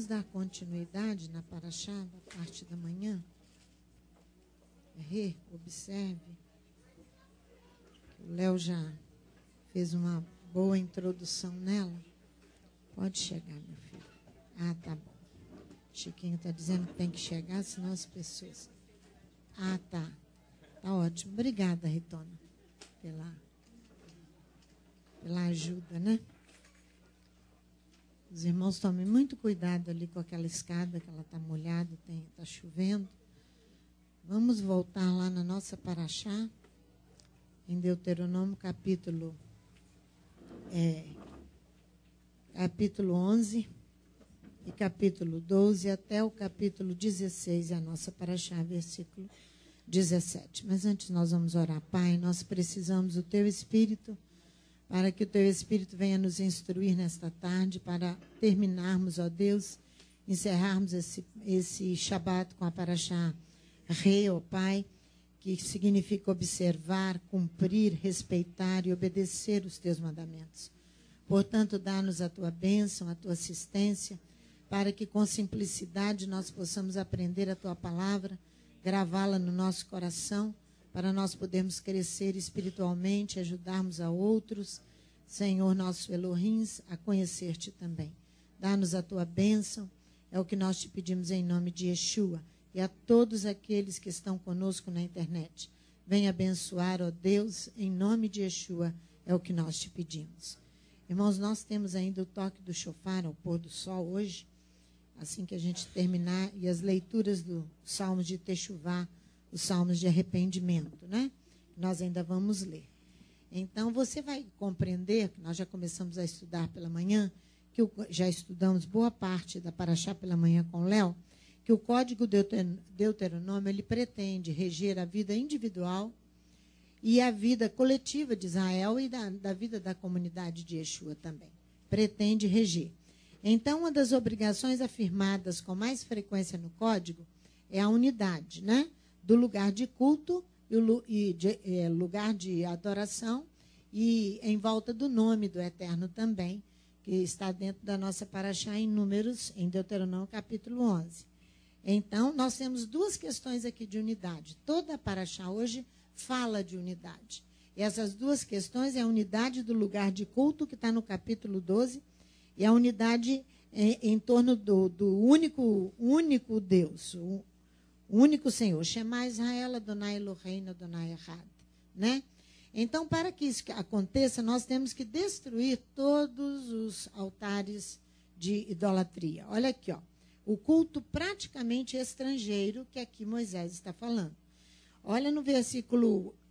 vamos dar continuidade na paraxá, da parte da manhã. Observe. O Léo já fez uma boa introdução nela. Pode chegar, meu filho. Ah, tá bom. Chiquinho está dizendo que tem que chegar, senão as pessoas... Ah, tá. Tá ótimo. Obrigada, Ritona, pela ajuda, né? Os irmãos tomem muito cuidado ali com aquela escada, que ela está molhada, está chovendo. Vamos voltar lá na nossa paraxá, em Deuteronômio, capítulo 11 e capítulo 12 até o capítulo 16, a nossa paraxá, versículo 17. Mas antes nós vamos orar. Pai, nós precisamos do Teu Espírito, para que o Teu Espírito venha nos instruir nesta tarde, para terminarmos, ó Deus, encerrarmos esse Shabat com a paraxá ó Pai, que significa observar, cumprir, respeitar e obedecer os Teus mandamentos. Portanto, dá-nos a Tua bênção, a Tua assistência, para que com simplicidade nós possamos aprender a Tua palavra, gravá-la no nosso coração, para nós podermos crescer espiritualmente, ajudarmos a outros, Senhor nosso Elohim, a conhecer-te também. Dá-nos a Tua bênção, é o que nós te pedimos em nome de Yeshua, e a todos aqueles que estão conosco na internet. Venha abençoar, ó Deus, em nome de Yeshua, é o que nós te pedimos. Irmãos, nós temos ainda o toque do shofar ao pôr do sol hoje, assim que a gente terminar, e as leituras dos salmos de Techuvá, os salmos de arrependimento, né? Nós ainda vamos ler. Então, você vai compreender, que nós já começamos a estudar pela manhã, que já estudamos boa parte da paraxá pela manhã com o Léo, que o Código Deuteronômio, ele pretende reger a vida individual e a vida coletiva de Israel e da vida da comunidade de Yeshua também. Pretende reger. Então, uma das obrigações afirmadas com mais frequência no Código é a unidade, né? Do lugar de culto e lugar de adoração e em volta do nome do Eterno também, que está dentro da nossa paraxá em Números, em Deuteronômio capítulo 11. Então, nós temos duas questões aqui de unidade. Toda a paraxá hoje fala de unidade. E essas duas questões é a unidade do lugar de culto, que está no capítulo 12, e a unidade em torno do único Deus, o único Senhor. Shema Israel, Adonai Eloheinu, Adonai Echad, né? Então, para que isso aconteça, nós temos que destruir todos os altares de idolatria. Olha aqui, ó. O culto praticamente estrangeiro que aqui Moisés está falando. Olha no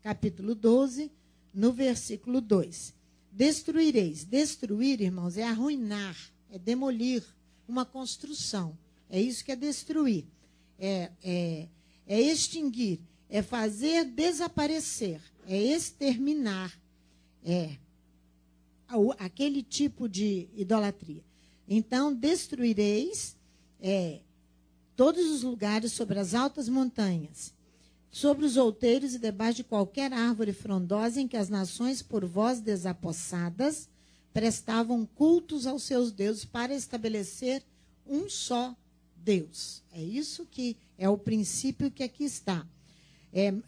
capítulo 12, no versículo 2. Destruireis. Destruir, irmãos, é arruinar, é demolir uma construção. É isso que é destruir. É extinguir, é fazer desaparecer, é exterminar. Aquele tipo de idolatria. Então, destruireis todos os lugares sobre as altas montanhas, sobre os outeiros e debaixo de qualquer árvore frondosa em que as nações, por vós desapossadas, prestavam cultos aos seus deuses para estabelecer um só Deus. É isso que é o princípio que aqui está.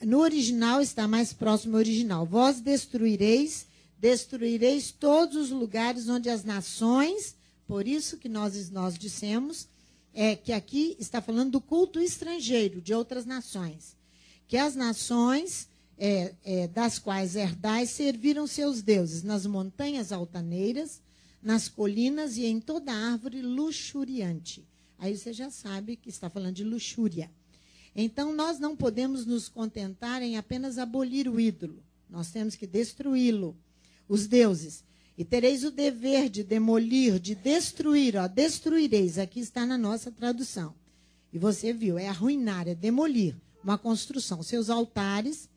No original está mais próximo ao original. Vós destruireis todos os lugares onde as nações, por isso que nós dissemos, que aqui está falando do culto estrangeiro de outras nações. Que as nações das quais herdais serviram seus deuses nas montanhas altaneiras, nas colinas e em toda árvore luxuriante. Aí você já sabe que está falando de luxúria. Então, nós não podemos nos contentar em apenas abolir o ídolo. Nós temos que destruí-lo, os deuses. E tereis o dever de demolir, de destruir. Destruireis, aqui está na nossa tradução. E você viu, é arruinar, é demolir uma construção. Seus altares,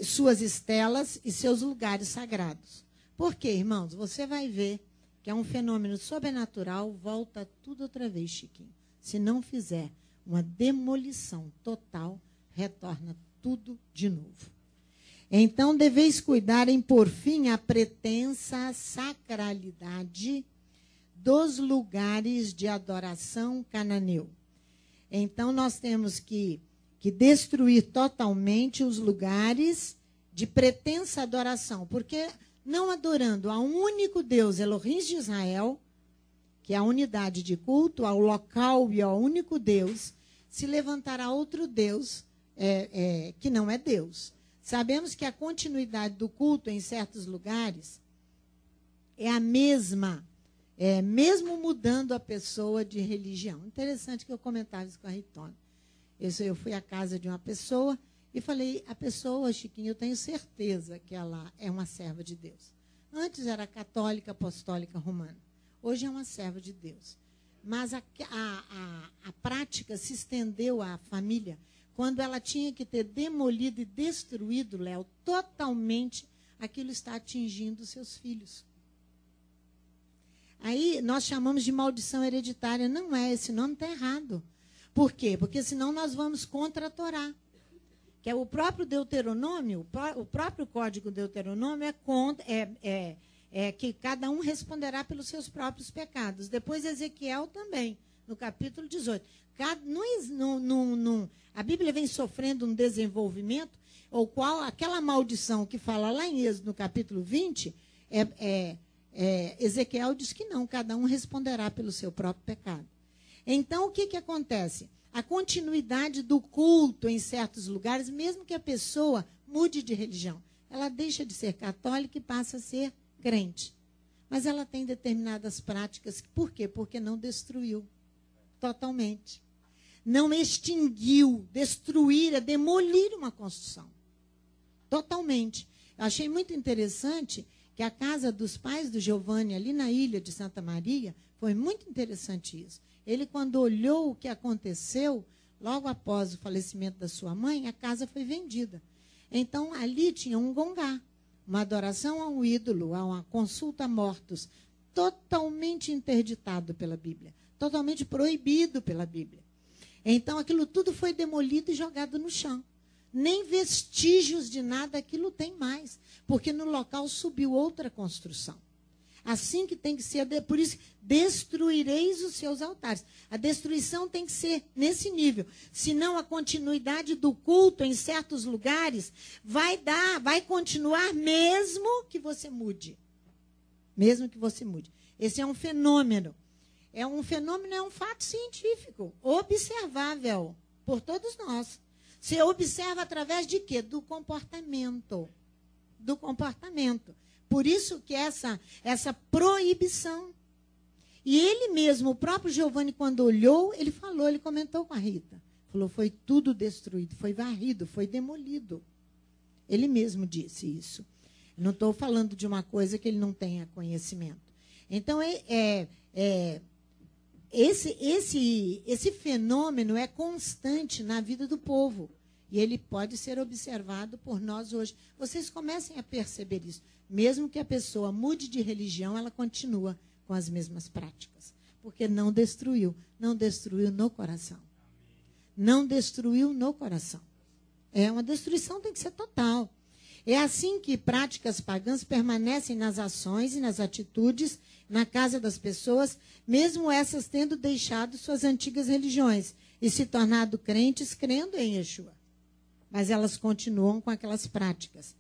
suas estelas e seus lugares sagrados. Por quê, irmãos? Você vai ver que é um fenômeno sobrenatural, volta tudo outra vez, Chiquinho. Se não fizer uma demolição total, retorna tudo de novo. Então, deveis cuidar em pôr fim à pretensa sacralidade dos lugares de adoração cananeu. Então, nós temos que destruir totalmente os lugares de pretensa adoração, porque não adorando a um único Deus, Elohim de Israel, que é a unidade de culto, ao local e ao único Deus, se levantará outro Deus que não é Deus. Sabemos que a continuidade do culto em certos lugares é a mesma, mesmo mudando a pessoa de religião. Interessante que eu comentava isso com a Ritona. Eu fui à casa de uma pessoa e falei, a pessoa, Chiquinho, eu tenho certeza que ela é uma serva de Deus. Antes era católica, apostólica, romana. Hoje é uma serva de Deus. Mas a prática se estendeu à família quando ela tinha que ter demolido e destruído, Léo, totalmente aquilo está atingindo os seus filhos. Aí nós chamamos de maldição hereditária. Não é, esse nome está errado. Por quê? Porque senão nós vamos contra a Torá. Que é o próprio Deuteronômio, o próprio Código Deuteronômio que cada um responderá pelos seus próprios pecados. Depois Ezequiel também, no capítulo 18. A Bíblia vem sofrendo um desenvolvimento, o qual aquela maldição que fala lá em Êxodo, no capítulo 20, Ezequiel diz que não, cada um responderá pelo seu próprio pecado. Então, o que acontece? A continuidade do culto em certos lugares, mesmo que a pessoa mude de religião, ela deixa de ser católica e passa a ser crente. Mas ela tem determinadas práticas. Por quê? Porque não destruiu totalmente. Não extinguiu. Destruir é demolir uma construção. Totalmente. Eu achei muito interessante que a casa dos pais do Giovanni, ali na ilha de Santa Maria, foi muito interessante isso. Ele, quando olhou o que aconteceu, logo após o falecimento da sua mãe, a casa foi vendida. Então, ali tinha um gongá, uma adoração a um ídolo, a uma consulta a mortos, totalmente interditado pela Bíblia, totalmente proibido pela Bíblia. Então, aquilo tudo foi demolido e jogado no chão. Nem vestígios de nada aquilo tem mais, porque no local subiu outra construção. Assim que tem que ser, por isso, destruireis os seus altares. A destruição tem que ser nesse nível. Senão a continuidade do culto em certos lugares vai continuar mesmo que você mude. Mesmo que você mude. Esse é um fenômeno. É um fato científico, observável por todos nós. Você observa através de quê? Do comportamento. Do comportamento. Por isso que essa proibição. E ele mesmo, o próprio Giovanni, quando olhou, ele comentou com a Rita. Falou, foi tudo destruído, foi varrido, foi demolido. Ele mesmo disse isso. Não estou falando de uma coisa que ele não tenha conhecimento. Então, esse fenômeno é constante na vida do povo. E ele pode ser observado por nós hoje. Vocês comecem a perceber isso. Mesmo que a pessoa mude de religião, ela continua com as mesmas práticas. Porque não destruiu no coração. Não destruiu no coração. Uma destruição tem que ser total. É assim que práticas pagãs permanecem nas ações e nas atitudes, na casa das pessoas, mesmo essas tendo deixado suas antigas religiões e se tornado crentes crendo em Yeshua. Mas elas continuam com aquelas práticas.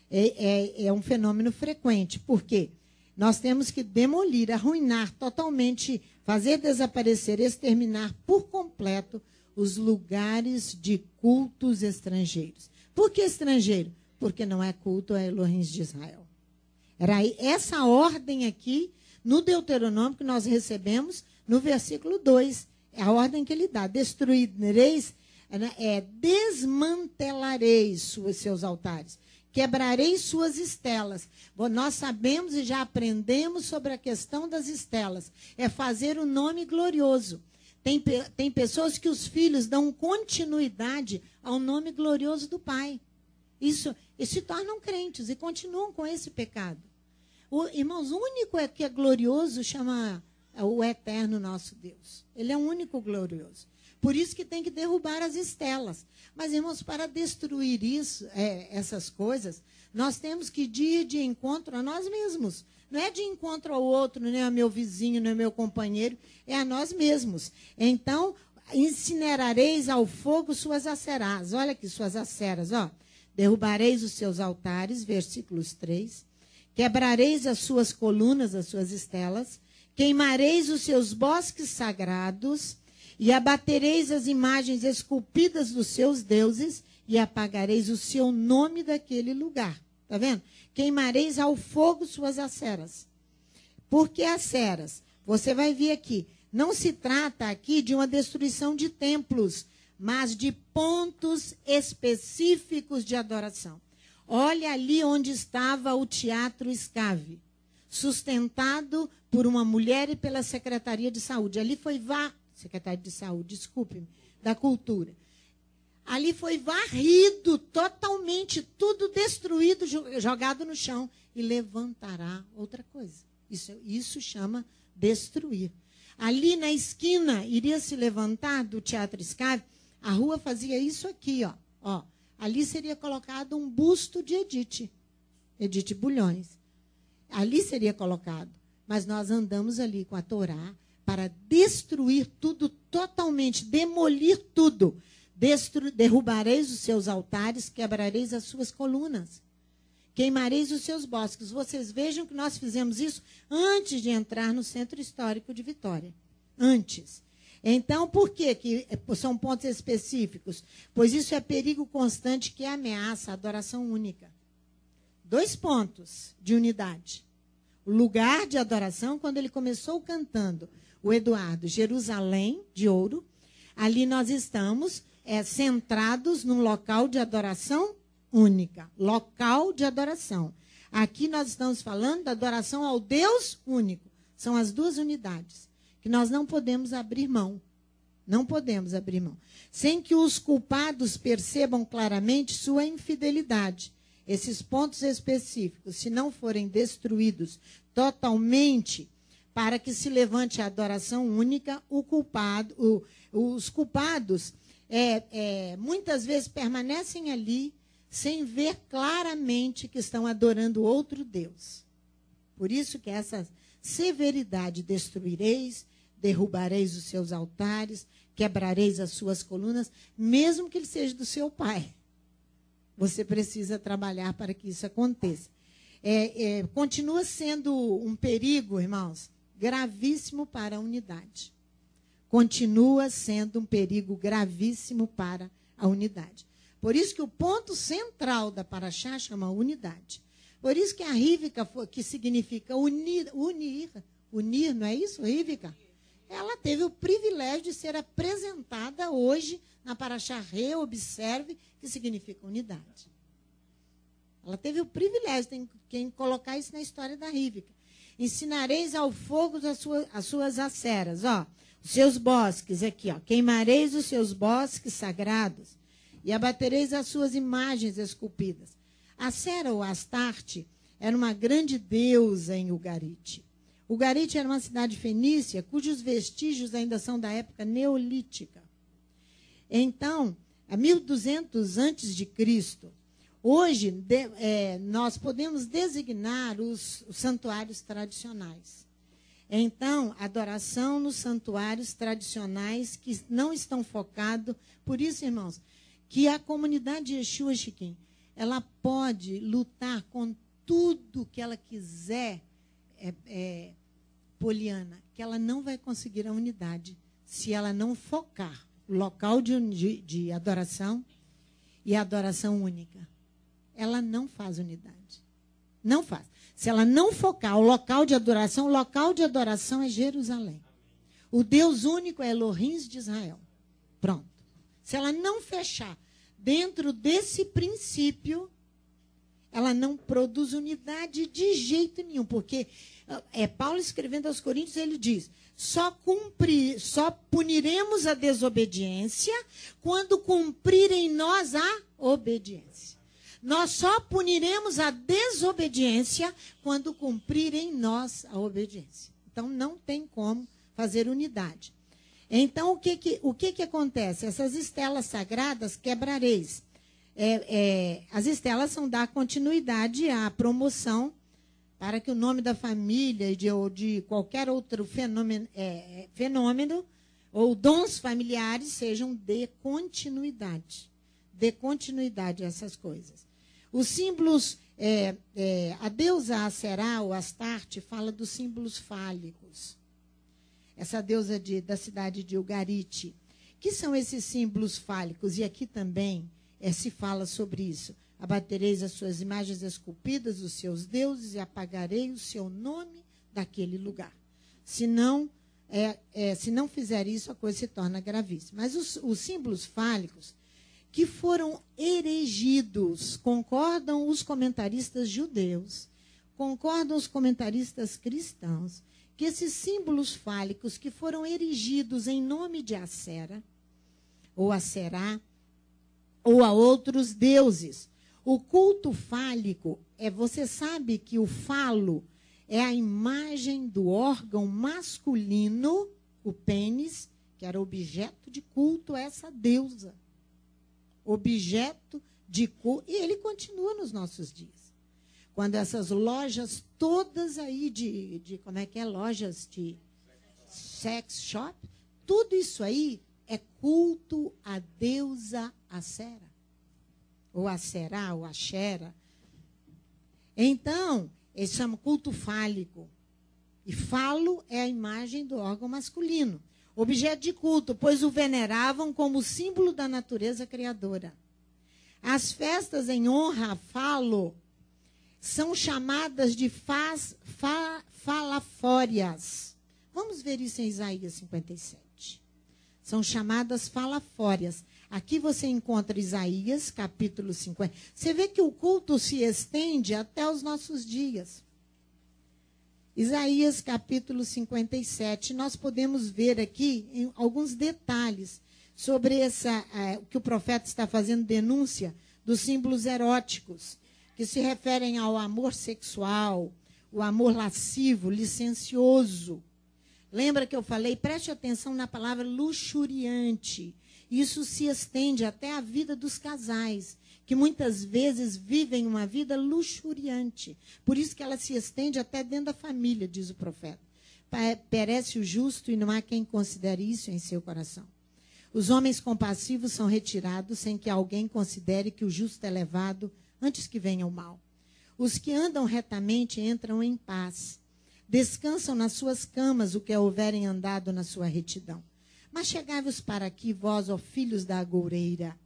É um fenômeno frequente. Por quê? Nós temos que demolir, arruinar totalmente, fazer desaparecer, exterminar por completo os lugares de cultos estrangeiros. Por que estrangeiro? Porque não é culto a Elohim de Israel. Era essa ordem aqui, no Deuteronômio, que nós recebemos no versículo 2. É a ordem que ele dá. Destruireis, desmantelareis seus altares. Quebrareis suas estelas. Bom, nós sabemos e já aprendemos sobre a questão das estelas. É fazer o nome glorioso. Tem pessoas que os filhos dão continuidade ao nome glorioso do Pai. Isso, e se tornam crentes e continuam com esse pecado. Irmãos, o único que é glorioso chama o eterno nosso Deus. Ele é o único glorioso. Por isso que tem que derrubar as estelas. Mas, irmãos, para destruir essas coisas, nós temos que ir de encontro a nós mesmos. não é de encontro ao outro, não é ao meu vizinho, não é ao meu companheiro, é a nós mesmos. Então, incinerareis ao fogo suas acerás. Olha aqui, suas aceras, ó. Derrubareis os seus altares, versículos 3. Quebrareis as suas colunas, as suas estelas. Queimareis os seus bosques sagrados e abatereis as imagens esculpidas dos seus deuses e apagareis o seu nome daquele lugar. Está vendo? Queimareis ao fogo suas aceras. Por que aceras? Você vai ver aqui. Não se trata aqui de uma destruição de templos, mas de pontos específicos de adoração. Olha ali onde estava o Teatro Escave, sustentado por uma mulher e pela Secretaria de Saúde. Ali foi Secretaria de Saúde, desculpe-me, da Cultura. Ali foi varrido totalmente, tudo destruído, jogado no chão. E levantará outra coisa. Isso chama destruir. Ali na esquina, iria se levantar do Teatro Escave, a rua fazia isso aqui, ó. Ali seria colocado um busto de Edith Bulhões. Ali seria colocado. Mas nós andamos ali com a Torá para destruir tudo totalmente, demolir tudo. Derrubareis os seus altares, quebrareis as suas colunas. Queimareis os seus bosques. Vocês vejam que nós fizemos isso antes de entrar no Centro Histórico de Vitória. Antes. Então, por quê que são pontos específicos? Pois isso é perigo constante que ameaça a adoração única. 2 pontos de unidade. O lugar de adoração, quando ele começou cantando, o Eduardo, Jerusalém de ouro, ali nós estamos centrados num local de adoração única. Local de adoração. Aqui nós estamos falando da adoração ao Deus único. São as 2 unidades que nós não podemos abrir mão. Não podemos abrir mão. Sem que os culpados percebam claramente sua infidelidade. Esses pontos específicos, se não forem destruídos totalmente, para que se levante a adoração única, os culpados muitas vezes permanecem ali sem ver claramente que estão adorando outro Deus. Por isso que essa severidade destruireis, derrubareis os seus altares, quebrareis as suas colunas, mesmo que ele seja do seu pai. Você precisa trabalhar para que isso aconteça. Continua sendo um perigo, irmãos, gravíssimo para a unidade. Continua sendo um perigo gravíssimo para a unidade. Por isso que o ponto central da Paraxá chama unidade. Por isso que a Rívica, que significa unir, não é isso, Rívica? Ela teve o privilégio de ser apresentada hoje na Paraxá Reobserve, que significa unidade. Ela teve o privilégio, tem quem colocar isso na história da Rívica. Ensinareis ao fogo as suas aceras, os seus bosques, aqui, queimareis os seus bosques sagrados e abatereis as suas imagens esculpidas. Acera ou Astarte era uma grande deusa em Ugarite. Ugarite era uma cidade fenícia cujos vestígios ainda são da época neolítica. Então, a 1200 a.C., hoje nós podemos designar os santuários tradicionais. Então, adoração nos santuários tradicionais que não estão focados. Por isso, irmãos, que a comunidade de Yeshua, Chiquim, ela pode lutar com tudo que ela quiser, Poliana, que ela não vai conseguir a unidade se ela não focar o local de adoração e a adoração única. Ela não faz unidade. Não faz. Se ela não focar o local de adoração é Jerusalém. O Deus único é Elohim de Israel. Pronto. Se ela não fechar dentro desse princípio, ela não produz unidade de jeito nenhum. Porque Paulo escrevendo aos Coríntios, ele diz, só puniremos a desobediência quando cumprir em nós a obediência. Nós só puniremos a desobediência quando cumprir em nós a obediência. Então, não tem como fazer unidade. Então, o que acontece? Essas estelas sagradas quebrareis. As estelas são dar continuidade à promoção para que o nome da família ou de qualquer outro fenômeno ou dons familiares sejam de continuidade. Dê continuidade a essas coisas. Os símbolos, a deusa Aserá, ou Astarte, fala dos símbolos fálicos. Essa deusa da cidade de Ugarite. Que são esses símbolos fálicos? E aqui também se fala sobre isso. Abatereis as suas imagens esculpidas, os seus deuses, e apagarei o seu nome daquele lugar. Se não fizer isso, a coisa se torna gravíssima. Mas os símbolos fálicos que foram erigidos, concordam os comentaristas judeus, concordam os comentaristas cristãos, que esses símbolos fálicos que foram erigidos em nome de Acera, ou Aserá, ou a outros deuses. O culto fálico, você sabe que o falo é a imagem do órgão masculino, o pênis, que era objeto de culto a essa deusa. Objeto de culto, e ele continua nos nossos dias. Quando essas lojas todas aí lojas de sex shop, tudo isso aí é culto à deusa Acera, ou Aserá, ou Axera. Então, eles chamam culto fálico. E falo é a imagem do órgão masculino. Objeto de culto, pois o veneravam como símbolo da natureza criadora. As festas em honra a falo são chamadas de falafórias. Vamos ver isso em Isaías 57. São chamadas falafórias. Aqui você encontra Isaías, capítulo 50. Você vê que o culto se estende até os nossos dias. Isaías, capítulo 57. Nós podemos ver aqui alguns detalhes sobre o que o profeta está fazendo denúncia dos símbolos eróticos, que se referem ao amor sexual, o amor lascivo, licencioso. Lembra que eu falei? Preste atenção na palavra luxuriante. Isso se estende até a vida dos casais, que muitas vezes vivem uma vida luxuriante. Por isso que ela se estende até dentro da família, diz o profeta. Perece o justo e não há quem considere isso em seu coração. Os homens compassivos são retirados sem que alguém considere que o justo é levado antes que venha o mal. Os que andam retamente entram em paz. Descansam nas suas camas o que houverem andado na sua retidão. Mas chegai-vos para aqui, vós, ó filhos da agoureira,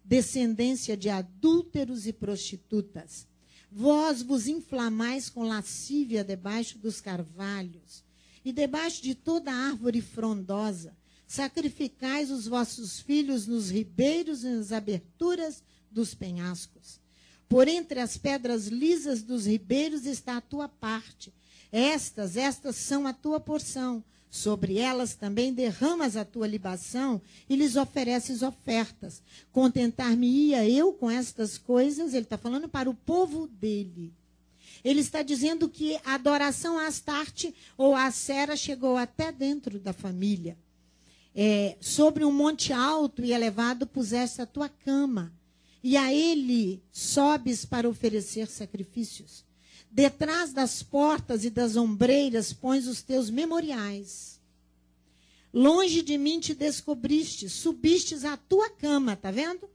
descendência de adúlteros e prostitutas. Vós vos inflamais com lascívia debaixo dos carvalhos, e debaixo de toda árvore frondosa. Sacrificais os vossos filhos nos ribeiros e nas aberturas dos penhascos. Por entre as pedras lisas dos ribeiros está a tua parte. Estas são a tua porção. Sobre elas também derramas a tua libação e lhes ofereces ofertas. Contentar-me-ia eu com estas coisas. Ele está falando para o povo dele. Ele está dizendo que a adoração a Astarte ou a Acera chegou até dentro da família. Sobre um monte alto e elevado puseste a tua cama, e a ele sobes para oferecer sacrifícios. Detrás das portas e das ombreiras pões os teus memoriais. Longe de mim te descobriste, subistes à tua cama, está vendo?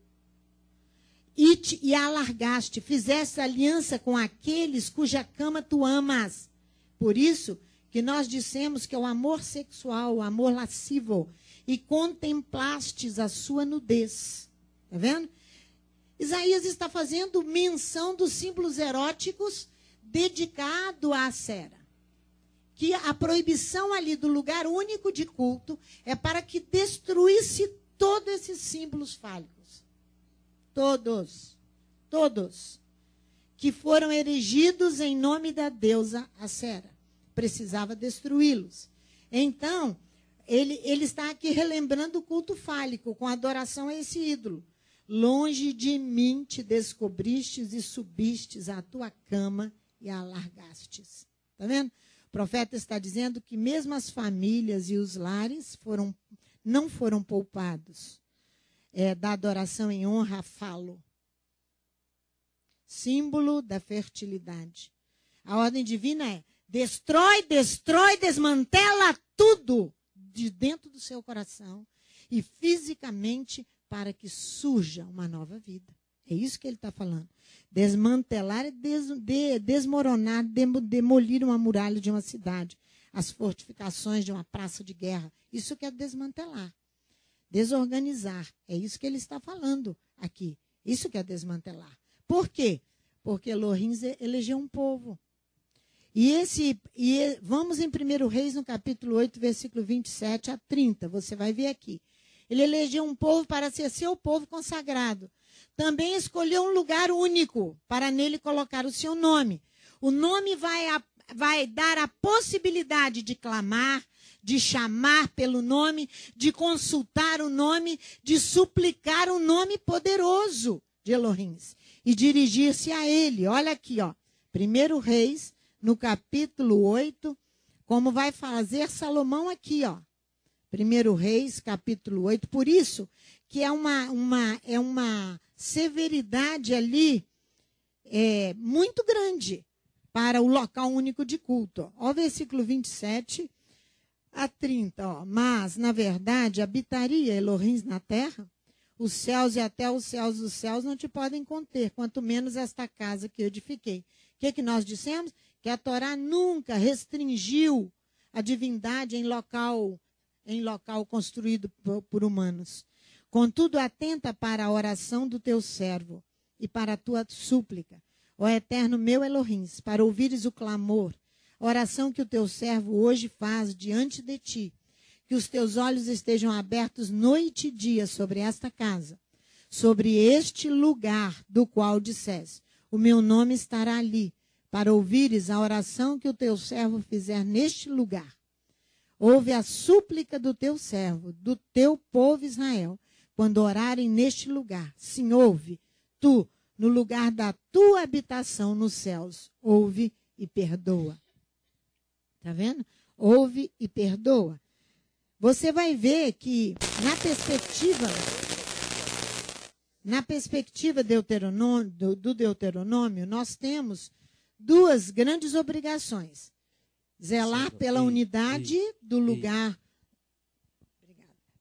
E a alargaste, fizeste aliança com aqueles cuja cama tu amas. Por isso que nós dissemos que é o amor sexual, o amor lascivo, e contemplastes a sua nudez. Está vendo? Isaías está fazendo menção dos símbolos eróticos dedicado a Acera. Que a proibição ali do lugar único de culto é para que destruísse todos esses símbolos fálicos. Todos. Que foram erigidos em nome da deusa Acera. Precisava destruí-los. Então, ele está aqui relembrando o culto fálico, com adoração a esse ídolo. Longe de mim te descobristes e subistes à tua cama e a alargastes. Está vendo? O profeta está dizendo que mesmo as famílias e os lares não foram poupados da adoração em honra a falo, símbolo da fertilidade. A ordem divina é: destrói, destrói, desmantela tudo de dentro do seu coração e fisicamente para que surja uma nova vida. É isso que ele está falando. Desmantelar é desmoronar, demolir uma muralha de uma cidade, as fortificações de uma praça de guerra. Isso que é desmantelar. Desorganizar. É isso que ele está falando aqui. Isso que é desmantelar. Por quê? Porque Elohim elegeu um povo. Vamos em 1 Reis, no capítulo 8, versículo 27 a 30. Você vai ver aqui. Ele elegeu um povo para ser seu povo consagrado. Também escolheu um lugar único para nele colocar o seu nome. O nome vai dar a possibilidade de clamar, de chamar pelo nome, de consultar o nome, de suplicar o nome poderoso de Elohim e dirigir-se a ele. Olha aqui, ó. 1 Reis, no capítulo 8, como vai fazer Salomão aqui, ó. 1 Reis, capítulo 8. Por isso que é uma severidade ali muito grande para o local único de culto. Ó, o versículo 27 a 30. Ó. Mas, na verdade, habitaria Elohim na terra? Os céus e até os céus dos céus não te podem conter, quanto menos esta casa que eu edifiquei. O que nós dissemos? Que a Torá nunca restringiu a divindade em local construído por humanos. Contudo, atenta para a oração do teu servo e para a tua súplica, ó eterno meu Elohim, para ouvires o clamor, a oração que o teu servo hoje faz diante de ti, que os teus olhos estejam abertos noite e dia sobre esta casa, sobre este lugar do qual disseste, o meu nome estará ali, para ouvires a oração que o teu servo fizer neste lugar. Ouve a súplica do teu servo, do teu povo Israel, quando orarem neste lugar. Sim, ouve, tu, no lugar da tua habitação nos céus, ouve e perdoa. Está vendo? Ouve e perdoa. Você vai ver que, na perspectiva do Deuteronômio, nós temos duas grandes obrigações. Zelar pela unidade do lugar.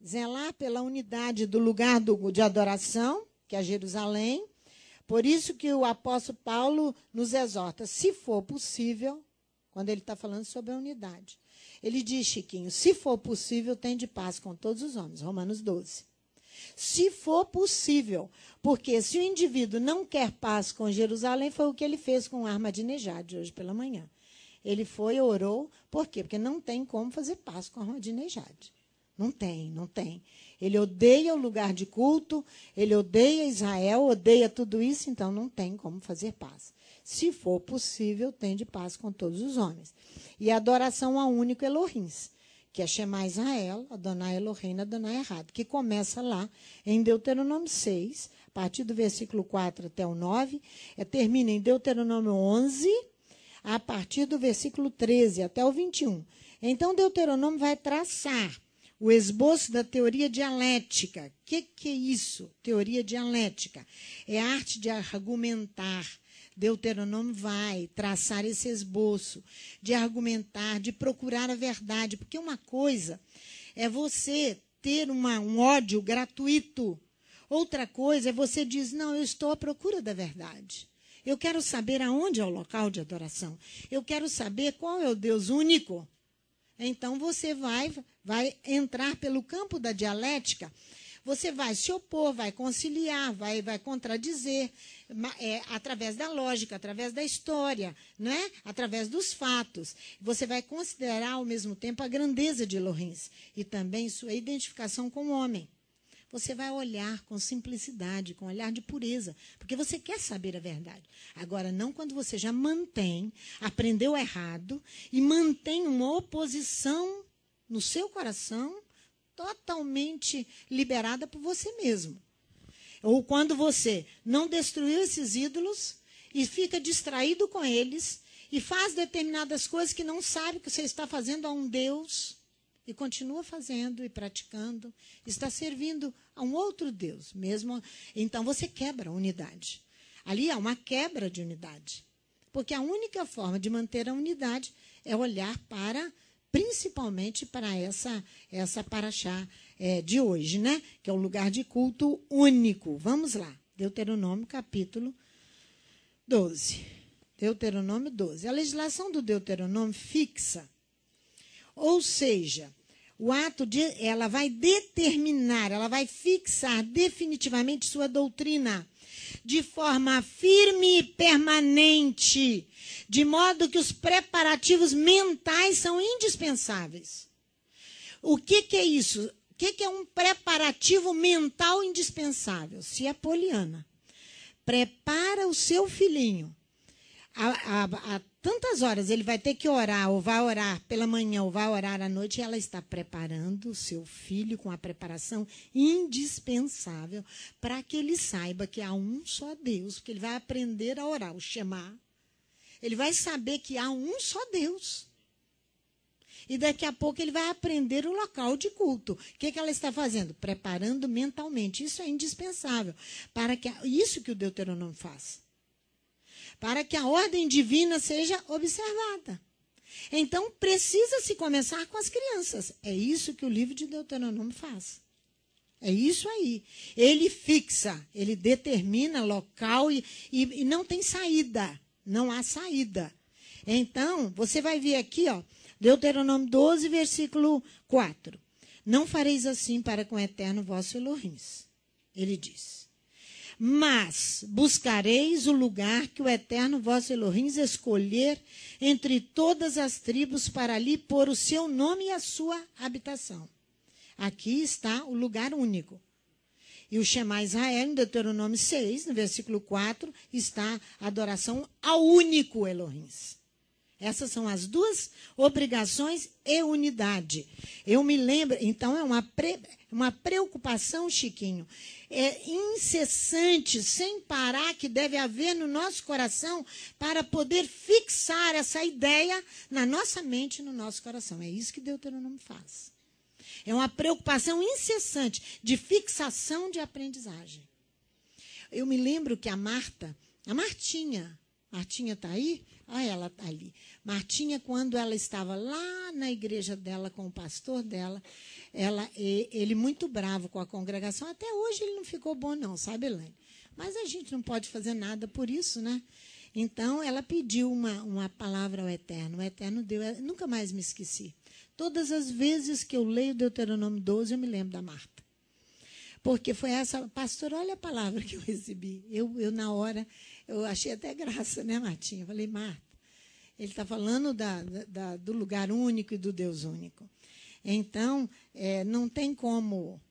Zelar pela unidade do lugar de adoração, que é Jerusalém. Por isso que o apóstolo Paulo nos exorta, se for possível, quando ele está falando sobre a unidade. Ele diz, Chiquinho, se for possível, tem de paz com todos os homens. Romanos 12. Se for possível, porque se o indivíduo não quer paz com Jerusalém, foi o que ele fez com Ahmadinejad hoje pela manhã. Ele foi, orou, por quê? Porque não tem como fazer paz com Ahmadinejad. Não tem. Ele odeia o lugar de culto, ele odeia Israel, odeia tudo isso, então não tem como fazer paz. Se for possível, tem de paz com todos os homens. E a adoração ao único Elohim, que é Shema Israel, Adonai Elohim, Adonai Echad, que começa lá em Deuteronômio 6, a partir do versículo 4 até o 9, termina em Deuteronômio 11, a partir do versículo 13 até o 21. Então, Deuteronômio vai traçar o esboço da teoria dialética. O que é isso? Teoria dialética. É a arte de argumentar. Deuteronômio vai traçar esse esboço de argumentar, de procurar a verdade. Porque uma coisa é você ter um ódio gratuito. Outra coisa é você dizer, não, eu estou à procura da verdade. Eu quero saber aonde é o local de adoração. Eu quero saber qual é o Deus único. Então, você vai entrar pelo campo da dialética. Você vai se opor, vai conciliar, vai contradizer, através da lógica, através da história, não é? Através dos fatos. Você vai considerar, ao mesmo tempo, a grandeza de Elohim e também sua identificação com o homem. Você vai olhar com simplicidade, com olhar de pureza, porque você quer saber a verdade. Agora, não quando você já aprendeu errado e mantém uma oposição no seu coração totalmente liberada por você mesmo. Ou quando você não destruiu esses ídolos e fica distraído com eles e faz determinadas coisas que não sabe que você está fazendo a um Deus e continua fazendo e praticando, está servindo a um outro Deus mesmo. Então, você quebra a unidade. Ali há uma quebra de unidade. Porque a única forma de manter a unidade é olhar principalmente para essa paraxá de hoje, né? Que é o lugar de culto único. Vamos lá. Deuteronômio, capítulo 12. Deuteronômio 12. A legislação do Deuteronômio fixa, ou seja, o ato de ela vai determinar, ela vai fixar definitivamente sua doutrina de forma firme e permanente, de modo que os preparativos mentais são indispensáveis. O que é isso? O que é um preparativo mental indispensável? Se é poliana, prepara o seu filhinho. Há tantas horas ele vai ter que orar, ou vai orar pela manhã, ou vai orar à noite, e ela está preparando o seu filho com a preparação indispensável para que ele saiba que há um só Deus, porque ele vai aprender a orar, o Shema. Ele vai saber que há um só Deus. E daqui a pouco ele vai aprender o local de culto. O que ela está fazendo? Preparando mentalmente. Isso é indispensável. Isso que o Deuteronômio faz. Para que a ordem divina seja observada. Então, precisa-se começar com as crianças. É isso que o livro de Deuteronômio faz. É isso aí. Ele fixa, ele determina local e não tem saída. Não há saída. Então, você vai ver aqui, ó, Deuteronômio 12, versículo 4. Não fareis assim para com o eterno vosso Elohim. Ele diz. Mas buscareis o lugar que o eterno vosso Elohim escolher entre todas as tribos para ali pôr o seu nome e a sua habitação. Aqui está o lugar único. E o Shema Israel, em Deuteronômio 6, no versículo 4, está a adoração ao único Elohim. Essas são as duas obrigações e unidade. Eu me lembro, então é uma preocupação, Chiquinho, incessante, sem parar, que deve haver no nosso coração para poder fixar essa ideia na nossa mente e no nosso coração. É isso que Deuteronômio faz. É uma preocupação incessante de fixação de aprendizagem. Eu me lembro que a Martinha está aí? Ah, ela está ali. Martinha, quando ela estava lá na igreja dela com o pastor dela, ele muito bravo com a congregação, até hoje ele não ficou bom não, sabe, Elaine? Mas a gente não pode fazer nada por isso, né? Então, ela pediu uma palavra ao Eterno. O Eterno deu, nunca mais me esqueci. Todas as vezes que eu leio Deuteronômio 12, eu me lembro da Marta. Porque foi essa, pastor, olha a palavra que eu recebi. Eu na hora, eu achei até graça, né, Martinha? Eu falei, Marta, ele está falando do lugar único e do Deus único. Então, não tem como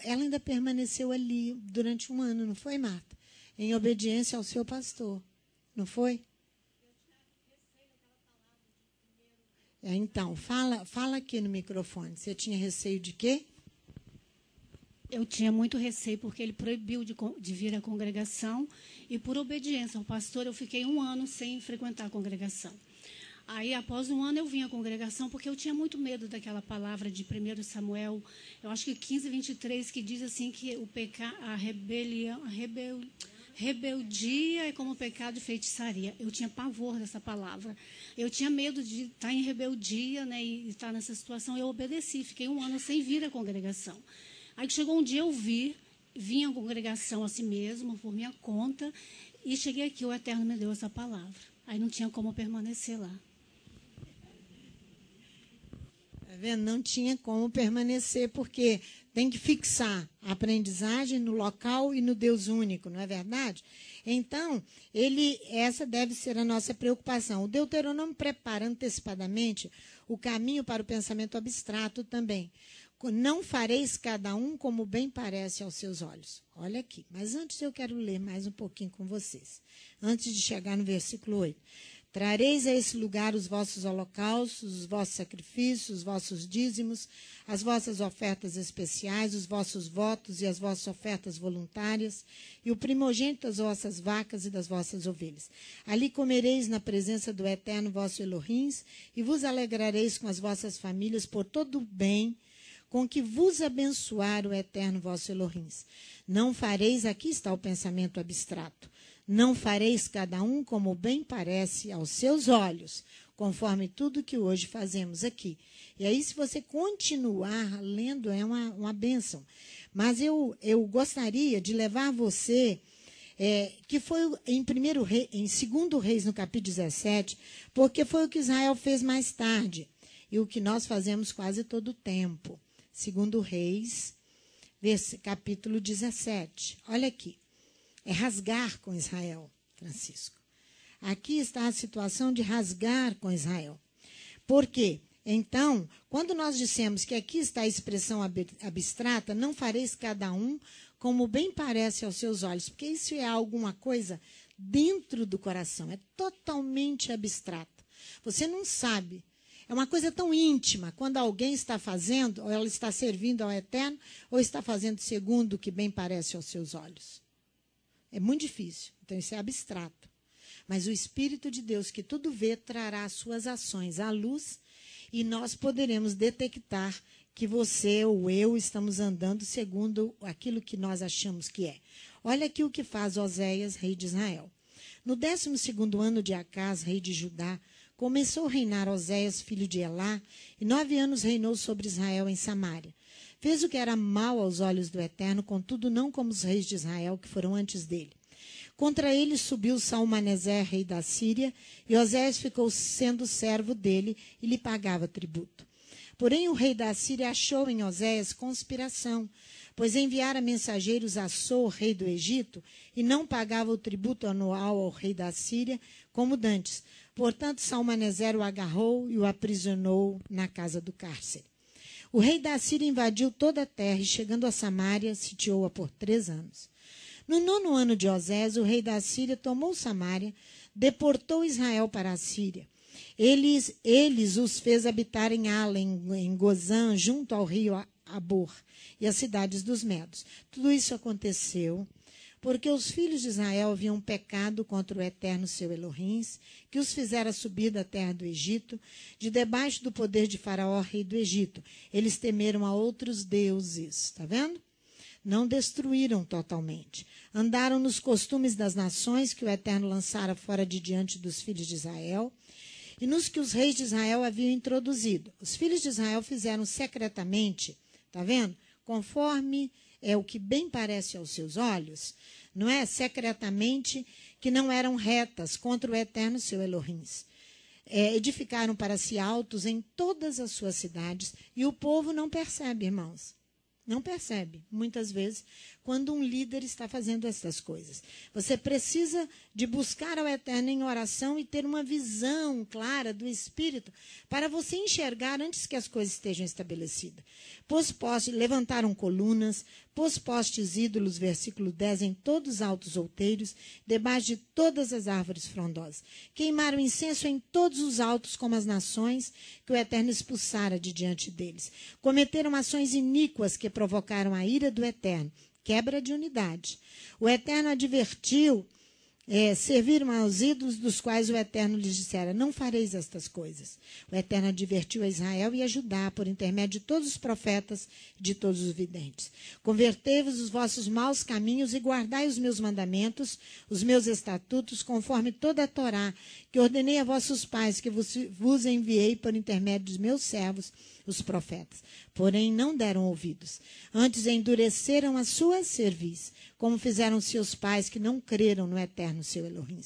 ela ainda permaneceu ali durante um ano, não foi, Marta? Em obediência ao seu pastor, não foi? Então, fala aqui no microfone. Você tinha receio de quê? Eu tinha muito receio porque ele proibiu de vir à congregação e, por obediência ao pastor, eu fiquei um ano sem frequentar a congregação. Aí, após um ano, eu vim à congregação porque eu tinha muito medo daquela palavra de 1 Samuel, eu acho que 15, 23, que diz assim que a rebeldia é como pecado de feitiçaria. Eu tinha pavor dessa palavra. Eu tinha medo de estar em rebeldia, né, e estar nessa situação. Eu obedeci, fiquei um ano sem vir à congregação. Aí chegou um dia, eu vim à congregação assim mesmo, por minha conta, e cheguei aqui, o Eterno me deu essa palavra. Aí não tinha como permanecer lá. Tá vendo? Não tinha como permanecer, porque tem que fixar a aprendizagem no local e no Deus único, não é verdade? Então, essa deve ser a nossa preocupação. O Deuteronômio prepara antecipadamente o caminho para o pensamento abstrato também. Não fareis cada um como bem parece aos seus olhos. Olha aqui, mas antes eu quero ler mais um pouquinho com vocês. Antes de chegar no versículo 8. Trareis a esse lugar os vossos holocaustos, os vossos sacrifícios, os vossos dízimos, as vossas ofertas especiais, os vossos votos e as vossas ofertas voluntárias, e o primogênito das vossas vacas e das vossas ovelhas. Ali comereis na presença do Eterno vosso Elohim, e vos alegrareis com as vossas famílias por todo o bem com que vos abençoar o Eterno vosso Elohim. Não fareis, aqui está o pensamento abstrato, Não fareis cada um como bem parece aos seus olhos, conforme tudo que hoje fazemos aqui. E aí, se você continuar lendo, é uma bênção. Mas eu gostaria de levar você, que foi em 2 Reis, no capítulo 17, porque foi o que Israel fez mais tarde, e o que nós fazemos quase todo o tempo. 2 Reis, capítulo 17. Olha aqui. É rasgar com Israel, Francisco. Aqui está a situação de rasgar com Israel. Por quê? Então, quando nós dissemos que aqui está a expressão abstrata, não fareis cada um como bem parece aos seus olhos, porque isso é alguma coisa dentro do coração, é totalmente abstrato. Você não sabe. É uma coisa tão íntima, quando alguém está fazendo, ou ela está servindo ao Eterno, ou está fazendo segundo o que bem parece aos seus olhos. É muito difícil, então isso é abstrato. Mas o Espírito de Deus, que tudo vê, trará as suas ações à luz e nós poderemos detectar que você ou eu estamos andando segundo aquilo que nós achamos que é. Olha aqui o que faz Oséias, rei de Israel. No 12º ano de Acás, rei de Judá, começou a reinar Oséias, filho de Elá, e 9 anos reinou sobre Israel em Samaria. Fez o que era mal aos olhos do Eterno, contudo não como os reis de Israel que foram antes dele. Contra ele subiu Salmaneser, rei da Síria, e Oséias ficou sendo servo dele e lhe pagava tributo. Porém o rei da Síria achou em Oséias conspiração, pois enviara mensageiros a So, rei do Egito, e não pagava o tributo anual ao rei da Síria, como dantes. Portanto Salmaneser o agarrou e o aprisionou na casa do cárcere. O rei da Síria invadiu toda a terra e, chegando a Samaria, sitiou-a por 3 anos. No 9º ano de Oséias, o rei da Síria tomou Samaria, deportou Israel para a Síria. Eles os fez habitar em Ala, em Gozã, junto ao rio Abor, e as cidades dos Medos. Tudo isso aconteceu porque os filhos de Israel haviam pecado contra o Eterno seu Elohim, que os fizera subir da terra do Egito, de debaixo do poder de Faraó, rei do Egito. Eles temeram a outros deuses, está vendo? Não destruíram totalmente. Andaram nos costumes das nações que o Eterno lançara fora de diante dos filhos de Israel, e nos que os reis de Israel haviam introduzido. Os filhos de Israel fizeram secretamente, está vendo? Conforme é o que bem parece aos seus olhos, não é? Secretamente, que não eram retas contra o Eterno seu Elohim. Edificaram para si altos em todas as suas cidades, e o povo não percebe, irmãos. Não percebe, muitas vezes, quando um líder está fazendo essas coisas. Você precisa de buscar ao Eterno em oração e ter uma visão clara do Espírito para você enxergar antes que as coisas estejam estabelecidas. Levantaram colunas, pôs postes ídolos, versículo 10, em todos os altos outeiros, debaixo de todas as árvores frondosas. Queimaram incenso em todos os altos, como as nações que o Eterno expulsara de diante deles. Cometeram ações iníquas que provocaram a ira do Eterno. Quebra de unidade. O Eterno advertiu, serviram aos ídolos dos quais o Eterno lhes dissera, não fareis estas coisas. O Eterno advertiu a Israel e a Judá, por intermédio de todos os profetas e de todos os videntes. Convertei-vos os vossos maus caminhos e guardai os meus mandamentos, os meus estatutos, conforme toda a Torá, que ordenei a vossos pais, que vos enviei por intermédio dos meus servos, os profetas. Porém, não deram ouvidos. Antes endureceram a sua cerviz, como fizeram seus pais que não creram no Eterno seu Elohim.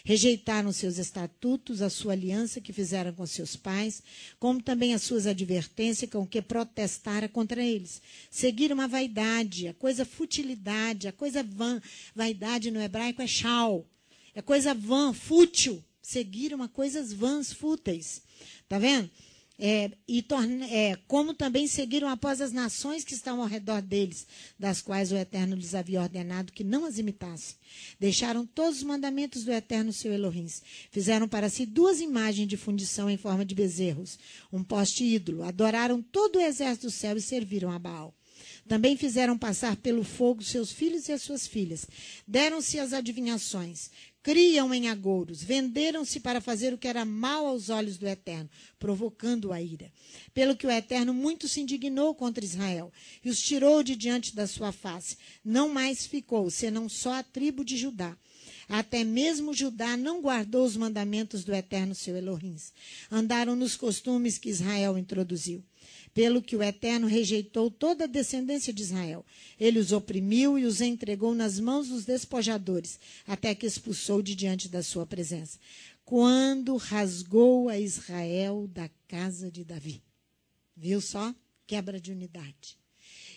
Rejeitaram seus estatutos, a sua aliança que fizeram com seus pais, como também as suas advertências com que protestara contra eles. Seguiram a vaidade, a coisa futilidade, a coisa vã. Vaidade no hebraico é shal. É coisa vã, fútil. Seguiram a coisas vãs, fúteis. Está vendo? Como também seguiram após as nações que estavam ao redor deles, das quais o Eterno lhes havia ordenado que não as imitassem. Deixaram todos os mandamentos do Eterno seu Elohim. Fizeram para si 2 imagens de fundição em forma de bezerros, um poste ídolo. Adoraram todo o exército do céu e serviram a Baal. Também fizeram passar pelo fogo seus filhos e as suas filhas. Deram-se as adivinhações. Criam em agouros, venderam-se para fazer o que era mal aos olhos do Eterno, provocando a ira. Pelo que o Eterno muito se indignou contra Israel e os tirou de diante da sua face. Não mais ficou, senão só a tribo de Judá. Até mesmo Judá não guardou os mandamentos do Eterno seu Elohim. Andaram nos costumes que Israel introduziu. Pelo que o Eterno rejeitou toda a descendência de Israel. Ele os oprimiu e os entregou nas mãos dos despojadores, até que expulsou de diante da sua presença. Quando rasgou a Israel da casa de Davi. Viu só? Quebra de unidade.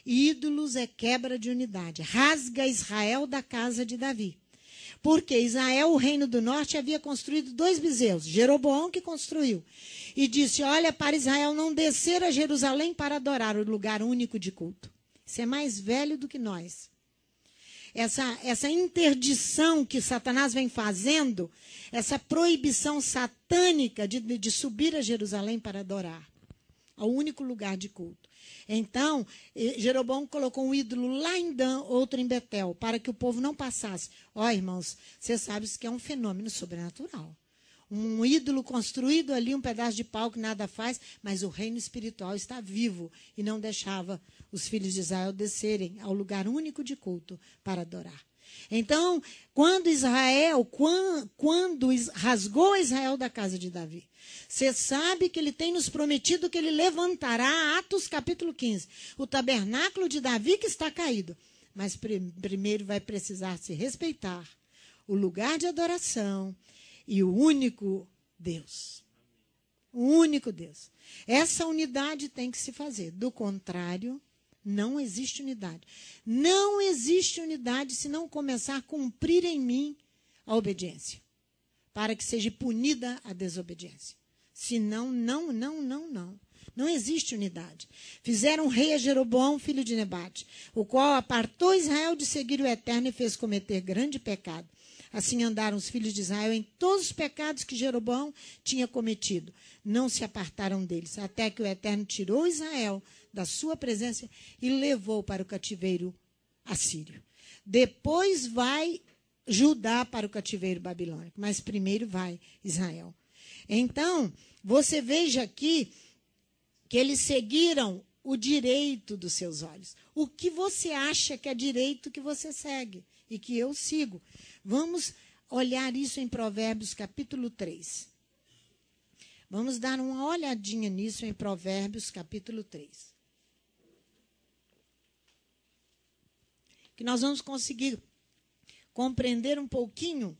Ídolos é quebra de unidade. Rasga Israel da casa de Davi. Porque Israel, o reino do norte, havia construído 2 bezerros. Jeroboão que construiu. E disse, olha, para Israel não descer a Jerusalém para adorar o lugar único de culto. Isso é mais velho do que nós. Essa interdição que Satanás vem fazendo, essa proibição satânica de subir a Jerusalém para adorar. Ao único lugar de culto. Então, Jeroboão colocou um ídolo lá em Dan, outro em Betel, para que o povo não passasse. Ó, irmãos, vocês sabem que é um fenômeno sobrenatural. Um ídolo construído ali, um pedaço de pau que nada faz, mas o reino espiritual está vivo e não deixava os filhos de Israel descerem ao lugar único de culto para adorar. Então, quando rasgou Israel da casa de Davi, você sabe que ele tem nos prometido que ele levantará, Atos capítulo 15, o tabernáculo de Davi que está caído. Mas primeiro vai precisar se respeitar o lugar de adoração e o único Deus. O único Deus. Essa unidade tem que se fazer. Do contrário, não existe unidade. Não existe unidade se não começar a cumprir em mim a obediência. Para que seja punida a desobediência. Senão, não. Não existe unidade. Fizeram rei a Jeroboão, filho de Nebate, o qual apartou Israel de seguir o Eterno e fez cometer grande pecado. Assim andaram os filhos de Israel em todos os pecados que Jeroboão tinha cometido. Não se apartaram deles, até que o Eterno tirou Israel da sua presença e levou para o cativeiro assírio. Depois vai Judá para o cativeiro babilônico, mas primeiro vai Israel. Então, você veja aqui que eles seguiram o direito dos seus olhos. O que você acha que é direito que você segue e que eu sigo? Vamos olhar isso em Provérbios capítulo 3. Vamos dar uma olhadinha nisso em Provérbios capítulo 3. Que nós vamos conseguir compreender um pouquinho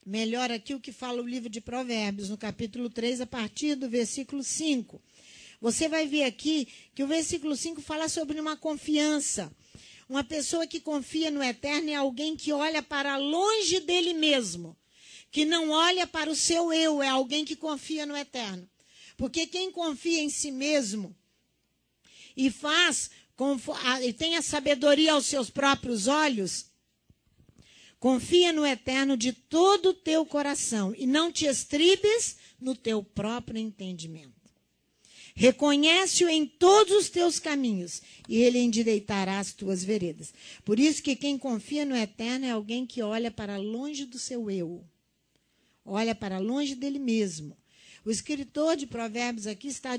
melhor aqui o que fala o livro de Provérbios, no capítulo 3, a partir do versículo 5. Você vai ver aqui que o versículo 5 fala sobre uma confiança. Uma pessoa que confia no Eterno é alguém que olha para longe dele mesmo, que não olha para o seu eu, é alguém que confia no Eterno. Porque quem confia em si mesmo e e tem a sabedoria aos seus próprios olhos, confia no Eterno de todo o teu coração e não te estribes no teu próprio entendimento. Reconhece-o em todos os teus caminhos e ele endireitará as tuas veredas. Por isso que quem confia no Eterno é alguém que olha para longe do seu eu. Olha para longe dele mesmo. O escritor de Provérbios aqui está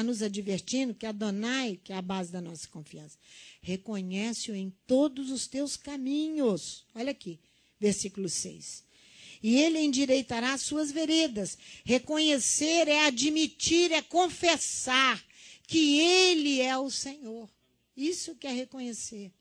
nos advertindo que Adonai, que é a base da nossa confiança, reconhece-o em todos os teus caminhos. Olha aqui, versículo 6. E ele endireitará as suas veredas. Reconhecer é admitir, é confessar que ele é o Senhor. Isso que é reconhecer.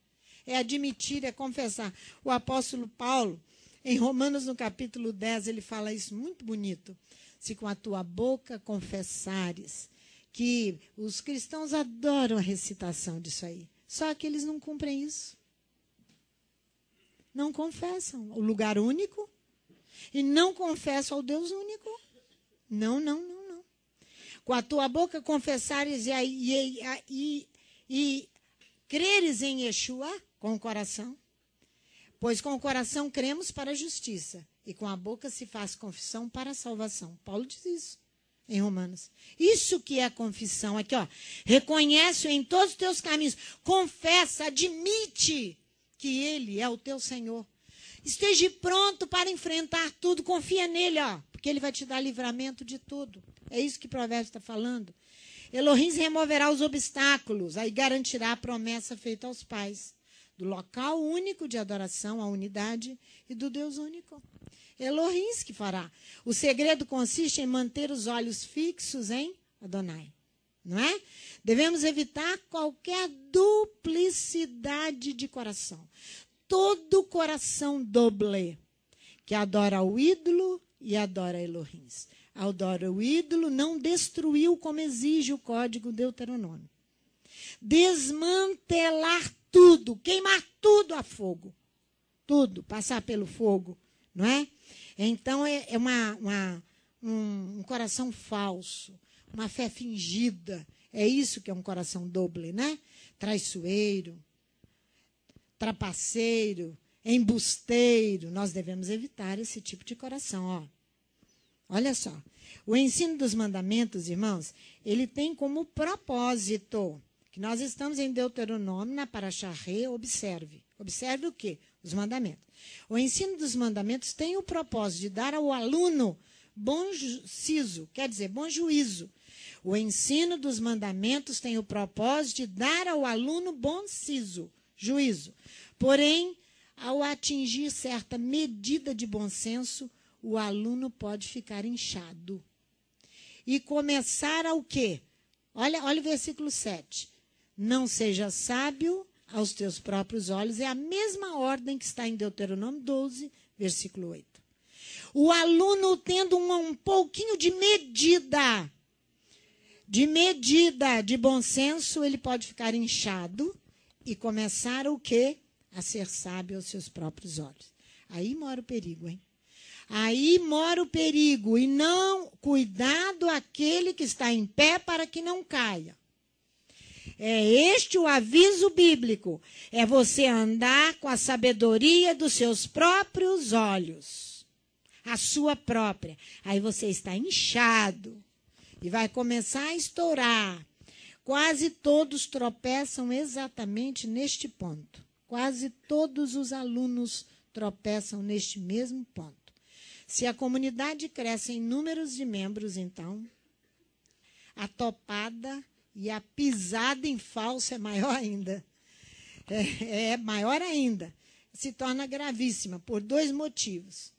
É admitir, é confessar. O apóstolo Paulo, em Romanos, no capítulo 10, ele fala isso muito bonito. Se com a tua boca confessares, que os cristãos adoram a recitação disso aí. Só que eles não cumprem isso. Não confessam o lugar único e não confessam ao Deus único. Não. Com a tua boca confessares e creres em Yeshua com o coração. Pois com o coração cremos para a justiça e com a boca se faz confissão para a salvação. Paulo diz isso em Romanos. Isso que é a confissão. Aqui, ó. Reconhece-o em todos os teus caminhos. Confessa, admite que ele é o teu Senhor. Esteja pronto para enfrentar tudo. Confia nele, ó, porque ele vai te dar livramento de tudo. É isso que o Provérbios está falando. Elohim removerá os obstáculos, aí garantirá a promessa feita aos pais. do local único de adoração à unidade e do Deus único. Elohim que fará. O segredo consiste em manter os olhos fixos em Adonai. Não é? Devemos evitar qualquer duplicidade de coração. Todo coração doble que adora o ídolo e adora Elohim. Adora o ídolo, não destruiu como exige o código Deuteronômio. Desmantelar tudo, queimar tudo a fogo. Tudo, passar pelo fogo, não é? Então é um coração falso, uma fé fingida. É isso que é um coração doble, né? Traiçoeiro, trapaceiro, embusteiro. Nós devemos evitar esse tipo de coração, ó. Olha só. O ensino dos mandamentos, irmãos, ele tem como propósito, que nós estamos em Deuteronômio, na Parashá Rei, observe. Observe o quê? Os mandamentos. O ensino dos mandamentos tem o propósito de dar ao aluno bom siso, quer dizer, bom juízo. O ensino dos mandamentos tem o propósito de dar ao aluno bom siso, juízo. Porém, ao atingir certa medida de bom senso, o aluno pode ficar inchado. E começar ao quê? Olha o versículo 7. Não seja sábio aos teus próprios olhos. É a mesma ordem que está em Deuteronômio 12, versículo 8. O aluno tendo um pouquinho de medida, de bom senso, ele pode ficar inchado e começar o quê? A ser sábio aos seus próprios olhos. Aí mora o perigo, hein? Aí mora o perigo. E não, cuidado aquele que está em pé para que não caia. É este o aviso bíblico. É você andar com a sabedoria dos seus próprios olhos. A sua própria. Aí você está inchado. E vai começar a estourar. Quase todos tropeçam exatamente neste ponto. Quase todos os alunos tropeçam neste mesmo ponto. Se a comunidade cresce em números de membros, então, a topada e a pisada em falso é maior ainda. É maior ainda. Se torna gravíssima por 2 motivos.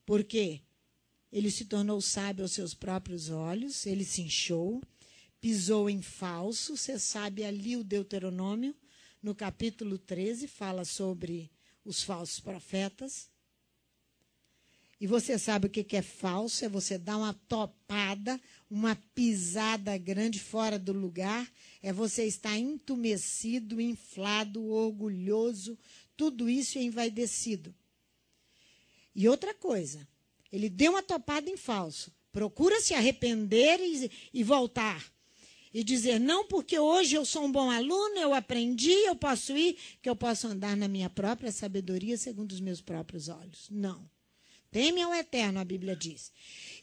Porque ele se tornou sábio aos seus próprios olhos, ele se inchou, pisou em falso. Você sabe ali o Deuteronômio, no capítulo 13, fala sobre os falsos profetas. E você sabe o que é falso? É você dar uma topada, uma pisada grande fora do lugar. É você estar entumecido, inflado, orgulhoso. Tudo isso é envaidecido. E outra coisa, ele deu uma topada em falso. Procura se arrepender e voltar. E dizer, não, porque hoje eu sou um bom aluno, eu aprendi, eu posso ir, que eu posso andar na minha própria sabedoria segundo os meus próprios olhos. Não. Teme ao Eterno, a Bíblia diz.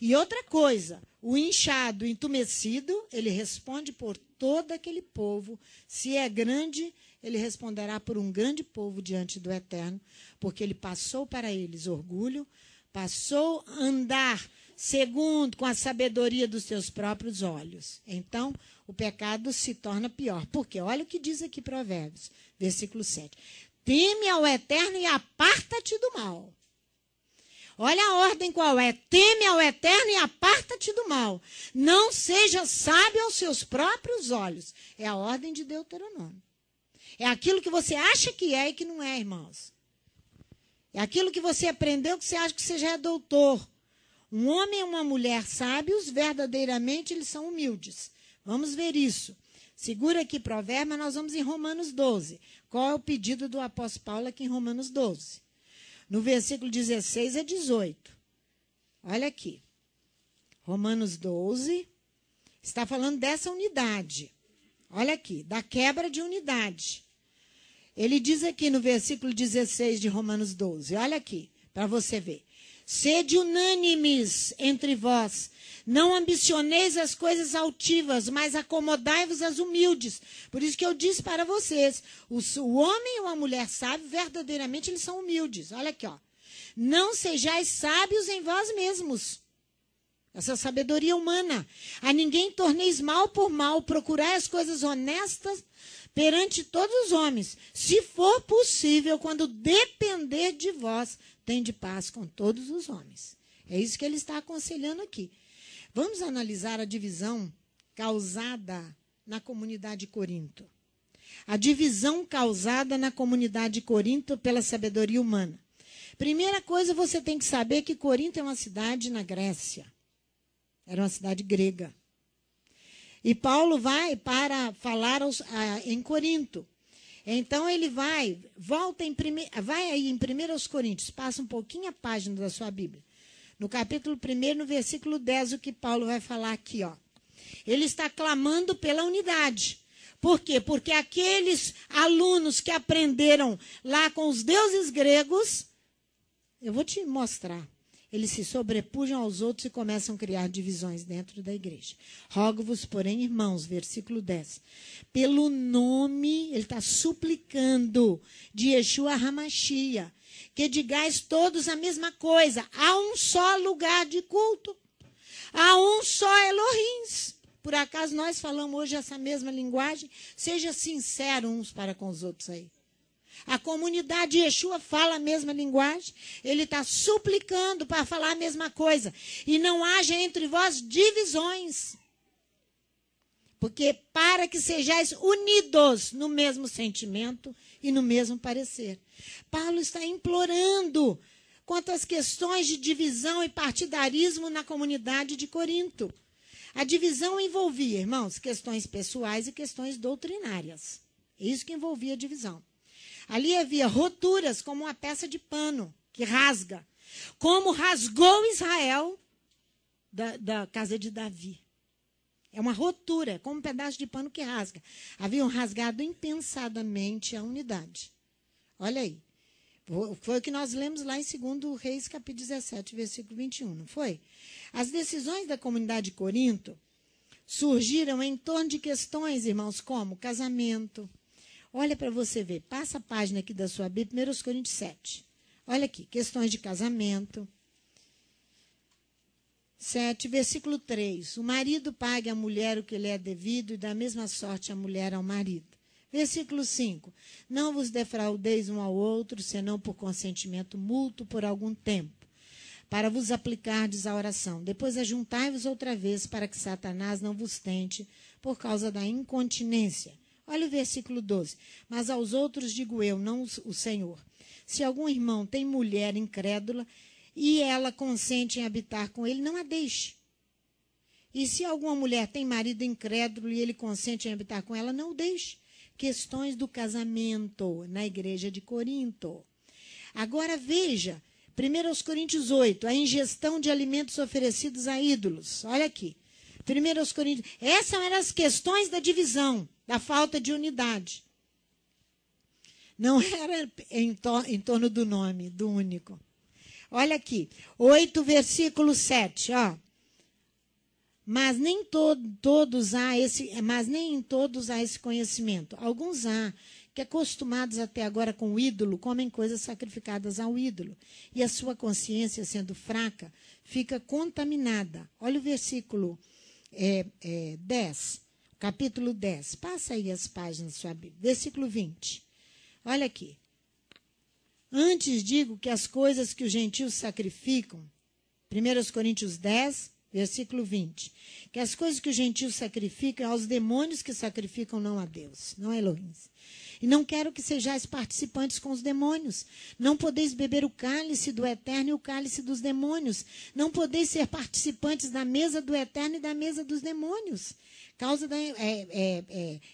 E outra coisa, o inchado, o entumecido, ele responde por todo aquele povo. Se é grande, ele responderá por um grande povo diante do Eterno, porque ele passou para eles orgulho, passou a andar segundo, com a sabedoria dos seus próprios olhos. Então, o pecado se torna pior. Porque olha o que diz aqui Provérbios, versículo 7. Teme ao Eterno e aparta-te do mal. Olha a ordem qual é. Teme ao Eterno e aparta-te do mal. Não seja sábio aos seus próprios olhos. É a ordem de Deuteronômio. É aquilo que você acha que é e que não é, irmãos. É aquilo que você aprendeu que você acha que você já é doutor. Um homem e uma mulher sábios, verdadeiramente, eles são humildes. Vamos ver isso. Segura aqui Provérbios, nós vamos em Romanos 12. Qual é o pedido do apóstolo Paulo aqui em Romanos 12? No versículo 16 a 18. Olha aqui. Romanos 12 está falando dessa unidade. Olha aqui, da quebra de unidade. Ele diz aqui no versículo 16 de Romanos 12. Olha aqui, para você ver. Sede unânimes entre vós, não ambicioneis as coisas altivas, mas acomodai-vos às humildes. Por isso que eu disse para vocês, o homem ou a mulher sábio, verdadeiramente eles são humildes. Olha aqui, ó. Não sejais sábios em vós mesmos. Essa sabedoria humana. A ninguém torneis mal por mal, procurai as coisas honestas, perante todos os homens. Se for possível, quando depender de vós, tende paz com todos os homens. É isso que ele está aconselhando aqui. Vamos analisar a divisão causada na comunidade de Corinto. A divisão causada na comunidade de Corinto pela sabedoria humana. Primeira coisa, você tem que saber que Corinto é uma cidade na Grécia. Era uma cidade grega. E Paulo vai para falar em Corinto. Então, ele vai aí em 1 Coríntios, passa um pouquinho a página da sua Bíblia. No capítulo 1, no versículo 10, o que Paulo vai falar aqui, ó. Ele está clamando pela unidade. Por quê? Porque aqueles alunos que aprenderam lá com os deuses gregos, eu vou te mostrar, eles se sobrepujam aos outros e começam a criar divisões dentro da igreja. Rogo-vos, porém, irmãos, versículo 10, pelo nome, ele está suplicando, de Yeshua HaMashiach, que digais todos a mesma coisa. Há um só lugar de culto. Há um só Elohim. Por acaso nós falamos hoje essa mesma linguagem? Seja sincero uns para com os outros aí. A comunidade de Yeshua fala a mesma linguagem. Ele está suplicando para falar a mesma coisa. E não haja entre vós divisões. Porque para que sejais unidos no mesmo sentimento e no mesmo parecer. Paulo está implorando quanto às questões de divisão e partidarismo na comunidade de Corinto. A divisão envolvia, irmãos, questões pessoais e questões doutrinárias. É isso que envolvia a divisão. Ali havia roturas como uma peça de pano que rasga. Como rasgou Israel da casa de Davi. É uma rotura, como um pedaço de pano que rasga. Haviam rasgado impensadamente a unidade. Olha aí. Foi o que nós lemos lá em 2 Reis, capítulo 17, versículo 21, não foi? As decisões da comunidade de Corinto surgiram em torno de questões, irmãos, como casamento. Olha para você ver, passa a página aqui da sua Bíblia, 1 Coríntios 7. Olha aqui, questões de casamento. 7, versículo 3. O marido pague à mulher o que lhe é devido e da mesma sorte a mulher ao marido. Versículo 5. Não vos defraudeis um ao outro, senão por consentimento mútuo por algum tempo, para vos aplicardes à oração. Depois ajuntai-vos outra vez, para que Satanás não vos tente por causa da incontinência. Olha o versículo 12. Mas aos outros digo eu, não o Senhor. Se algum irmão tem mulher incrédula e ela consente em habitar com ele, não a deixe. E se alguma mulher tem marido incrédulo e ele consente em habitar com ela, não o deixe. Questões do casamento na igreja de Corinto. Agora veja, 1 Coríntios 8, a ingestão de alimentos oferecidos a ídolos. Olha aqui. 1 Coríntios. Essas eram as questões da divisão, da falta de unidade. Não era em torno do nome, do único. Olha aqui, 8, versículo 7, ó. Mas nem em todos há esse conhecimento. Alguns há, que acostumados até agora com o ídolo, comem coisas sacrificadas ao ídolo. E a sua consciência, sendo fraca, fica contaminada. Olha o versículo 10, capítulo 10. Passa aí as páginas da sua Bíblia. Versículo 20. Olha aqui. Antes digo que as coisas que os gentios sacrificam, 1 Coríntios 10, versículo 20, que as coisas que os gentios sacrificam aos demônios que sacrificam, não a Deus, não a Elohim. E não quero que sejais participantes com os demônios. Não podeis beber o cálice do eterno e o cálice dos demônios. Não podeis ser participantes da mesa do eterno e da mesa dos demônios. Causa da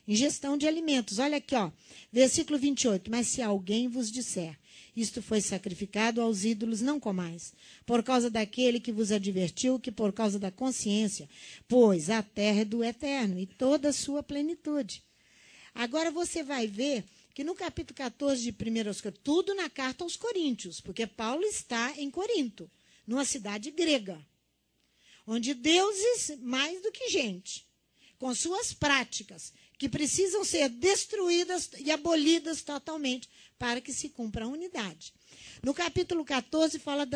ingestão de alimentos. Olha aqui, ó, versículo 28. Mas se alguém vos disser, isto foi sacrificado aos ídolos, não comais, por causa daquele que vos advertiu, que por causa da consciência, pois a terra é do eterno e toda a sua plenitude. Agora você vai ver que no capítulo 14 de 1 Coríntios, tudo na carta aos Coríntios, porque Paulo está em Corinto, numa cidade grega, onde deuses mais do que gente, com suas práticas, que precisam ser destruídas e abolidas totalmente para que se cumpra a unidade. No capítulo 14 fala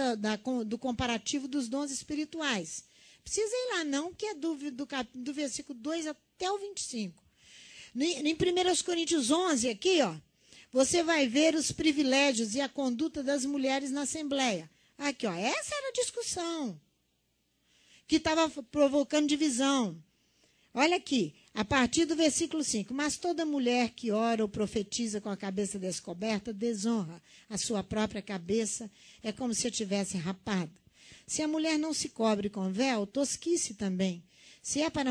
do comparativo dos dons espirituais. Precisa ir lá não, que é do versículo 2 até o 25. Em 1 Coríntios 11, aqui, ó, você vai ver os privilégios e a conduta das mulheres na Assembleia. Aqui, ó, essa era a discussão que estava provocando divisão. Olha aqui, a partir do versículo 5. Mas toda mulher que ora ou profetiza com a cabeça descoberta desonra a sua própria cabeça, é como se a tivesse rapado. Se a mulher não se cobre com véu, tosquice também. Se para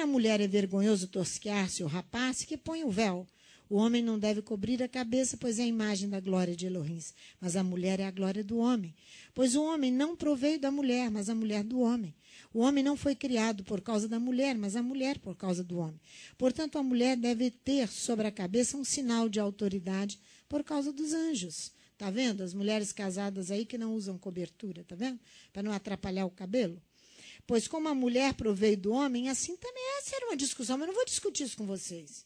a mulher é vergonhoso tosquear-se ou rapar-se, que põe o véu. O homem não deve cobrir a cabeça, pois é a imagem da glória de Elohim. Mas a mulher é a glória do homem. Pois o homem não proveio da mulher, mas a mulher do homem. O homem não foi criado por causa da mulher, mas a mulher por causa do homem. Portanto, a mulher deve ter sobre a cabeça um sinal de autoridade por causa dos anjos. Está vendo? As mulheres casadas aí que não usam cobertura, está vendo? Para não atrapalhar o cabelo. Pois como a mulher proveio do homem, assim também essa era uma discussão, mas eu não vou discutir isso com vocês.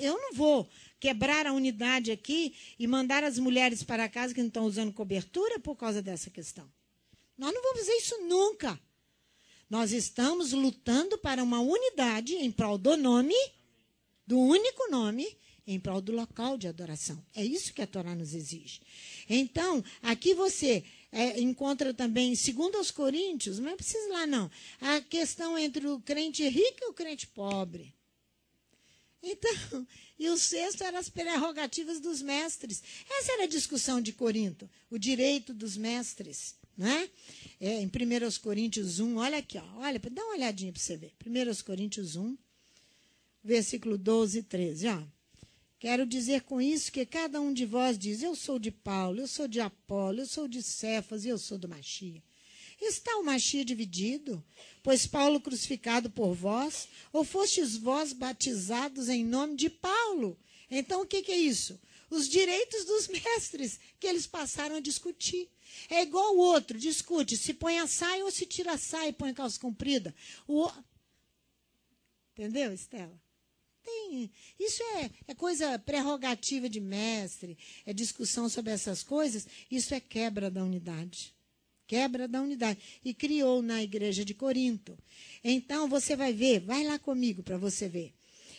Eu não vou quebrar a unidade aqui e mandar as mulheres para casa que não estão usando cobertura por causa dessa questão. Nós não vamos fazer isso nunca. Nós estamos lutando para uma unidade em prol do nome, do único nome, em prol do local de adoração. É isso que a Torá nos exige. Então, aqui você encontra também, segundo aos Coríntios, não precisa ir lá não, a questão entre o crente rico e o crente pobre. Então, e o sexto eram as prerrogativas dos mestres. Essa era a discussão de Corinto, o direito dos mestres. Não é? Em 1 Coríntios 1, olha aqui, ó, olha, dá uma olhadinha para você ver. 1 Coríntios 1, versículo 12 e 13. Ó. Quero dizer com isso que cada um de vós diz, eu sou de Paulo, eu sou de Apolo, eu sou de Cefas e eu sou do Machia. Está o Machia dividido? Pois Paulo crucificado por vós, ou fostes vós batizados em nome de Paulo? Então, o que é isso? Os direitos dos mestres que eles passaram a discutir. É igual o outro, discute, se põe a saia ou se tira a saia e põe a calça comprida. Entendeu, Estela? Isso é coisa prerrogativa de mestre, é discussão sobre essas coisas, isso é quebra da unidade. Quebra da unidade. E criou na igreja de Corinto. Então, você vai ver, vai lá comigo para você ver,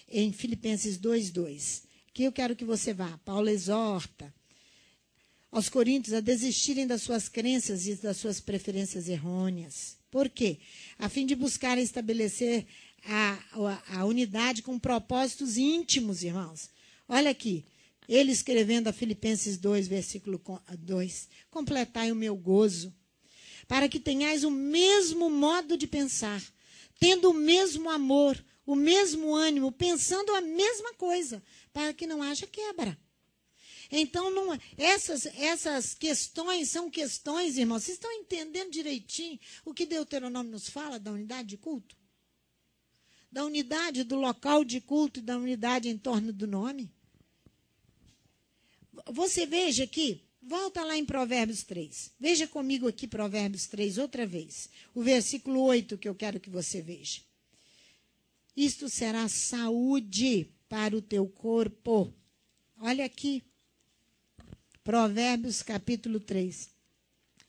em Filipenses 2:2, que eu quero que você vá. Paulo exorta aos coríntios a desistirem das suas crenças e das suas preferências errôneas. Por quê? A fim de buscar estabelecer a unidade com propósitos íntimos, irmãos. Olha aqui, ele escrevendo a Filipenses 2, versículo 2, completai o meu gozo, para que tenhais o mesmo modo de pensar, tendo o mesmo amor, o mesmo ânimo, pensando a mesma coisa, para que não haja quebra. Então, essas questões são questões, irmãos, vocês estão entendendo direitinho o que Deuteronômio nos fala da unidade de culto? Da unidade do local de culto e da unidade em torno do nome? Você veja aqui, volta lá em Provérbios 3. Veja comigo aqui Provérbios 3 outra vez. O versículo 8 que eu quero que você veja. Isto será saúde para o teu corpo. Olha aqui. Provérbios capítulo 3,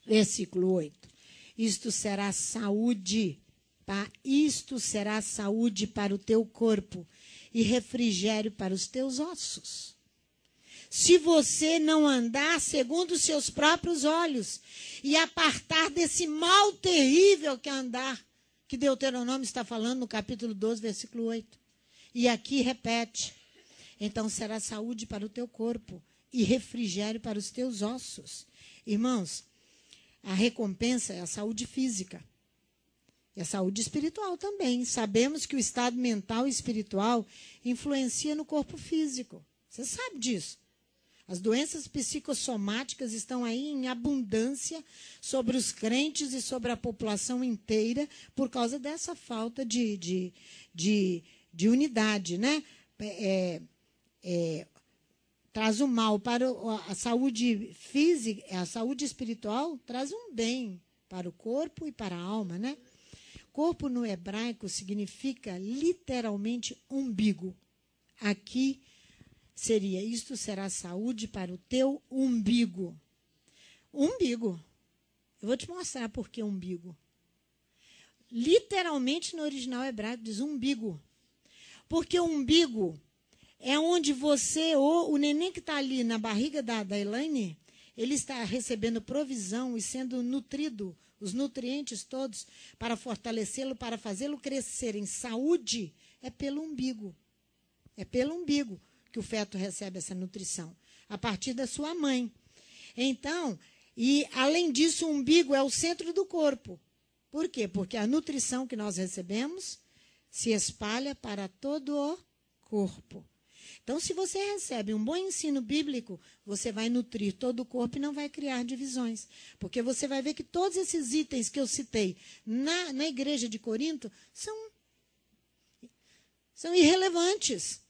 versículo 8. Isto será saúde para o teu corpo e refrigério para os teus ossos. Se você não andar segundo os seus próprios olhos e apartar desse mal terrível que é andar, que Deuteronômio está falando no capítulo 12, versículo 8. E aqui repete, então será saúde para o teu corpo e refrigério para os teus ossos. Irmãos, a recompensa é a saúde física. E a saúde espiritual também. Sabemos que o estado mental e espiritual influencia no corpo físico. Você sabe disso. As doenças psicossomáticas estão aí em abundância sobre os crentes e sobre a população inteira por causa dessa falta de unidade, né? Traz um mal para a saúde física, a saúde espiritual traz um bem para o corpo e para a alma, né? Corpo no hebraico significa literalmente umbigo. Aqui seria, isto será saúde para o teu umbigo. Umbigo. Eu vou te mostrar por que umbigo. Literalmente no original hebraico diz umbigo. Porque o umbigo é onde você, ou o neném que está ali na barriga da Elaine, ele está recebendo provisão e sendo nutrido, os nutrientes todos, para fortalecê-lo, para fazê-lo crescer em saúde, é pelo umbigo. É pelo umbigo que o feto recebe essa nutrição, a partir da sua mãe. Então, e além disso, o umbigo é o centro do corpo. Por quê? Porque a nutrição que nós recebemos se espalha para todo o corpo. Então, se você recebe um bom ensino bíblico, você vai nutrir todo o corpo e não vai criar divisões. Porque você vai ver que todos esses itens que eu citei na igreja de Corinto são irrelevantes.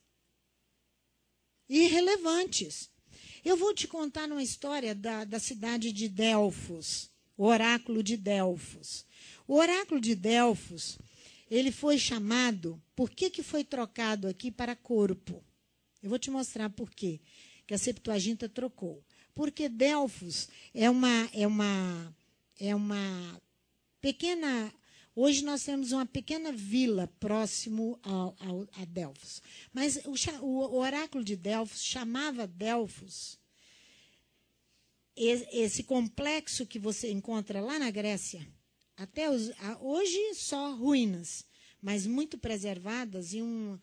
Irrelevantes. Eu vou te contar uma história da cidade de Delfos, o oráculo de Delfos. O oráculo de Delfos, ele foi chamado, por que foi trocado aqui para corpo? Eu vou te mostrar por quê que a Septuaginta trocou. Porque Delfos é uma pequena... Hoje nós temos uma pequena vila próximo a Delfos. Mas o oráculo de Delfos chamava Delfos, esse complexo que você encontra lá na Grécia, hoje só ruínas, mas muito preservadas e uma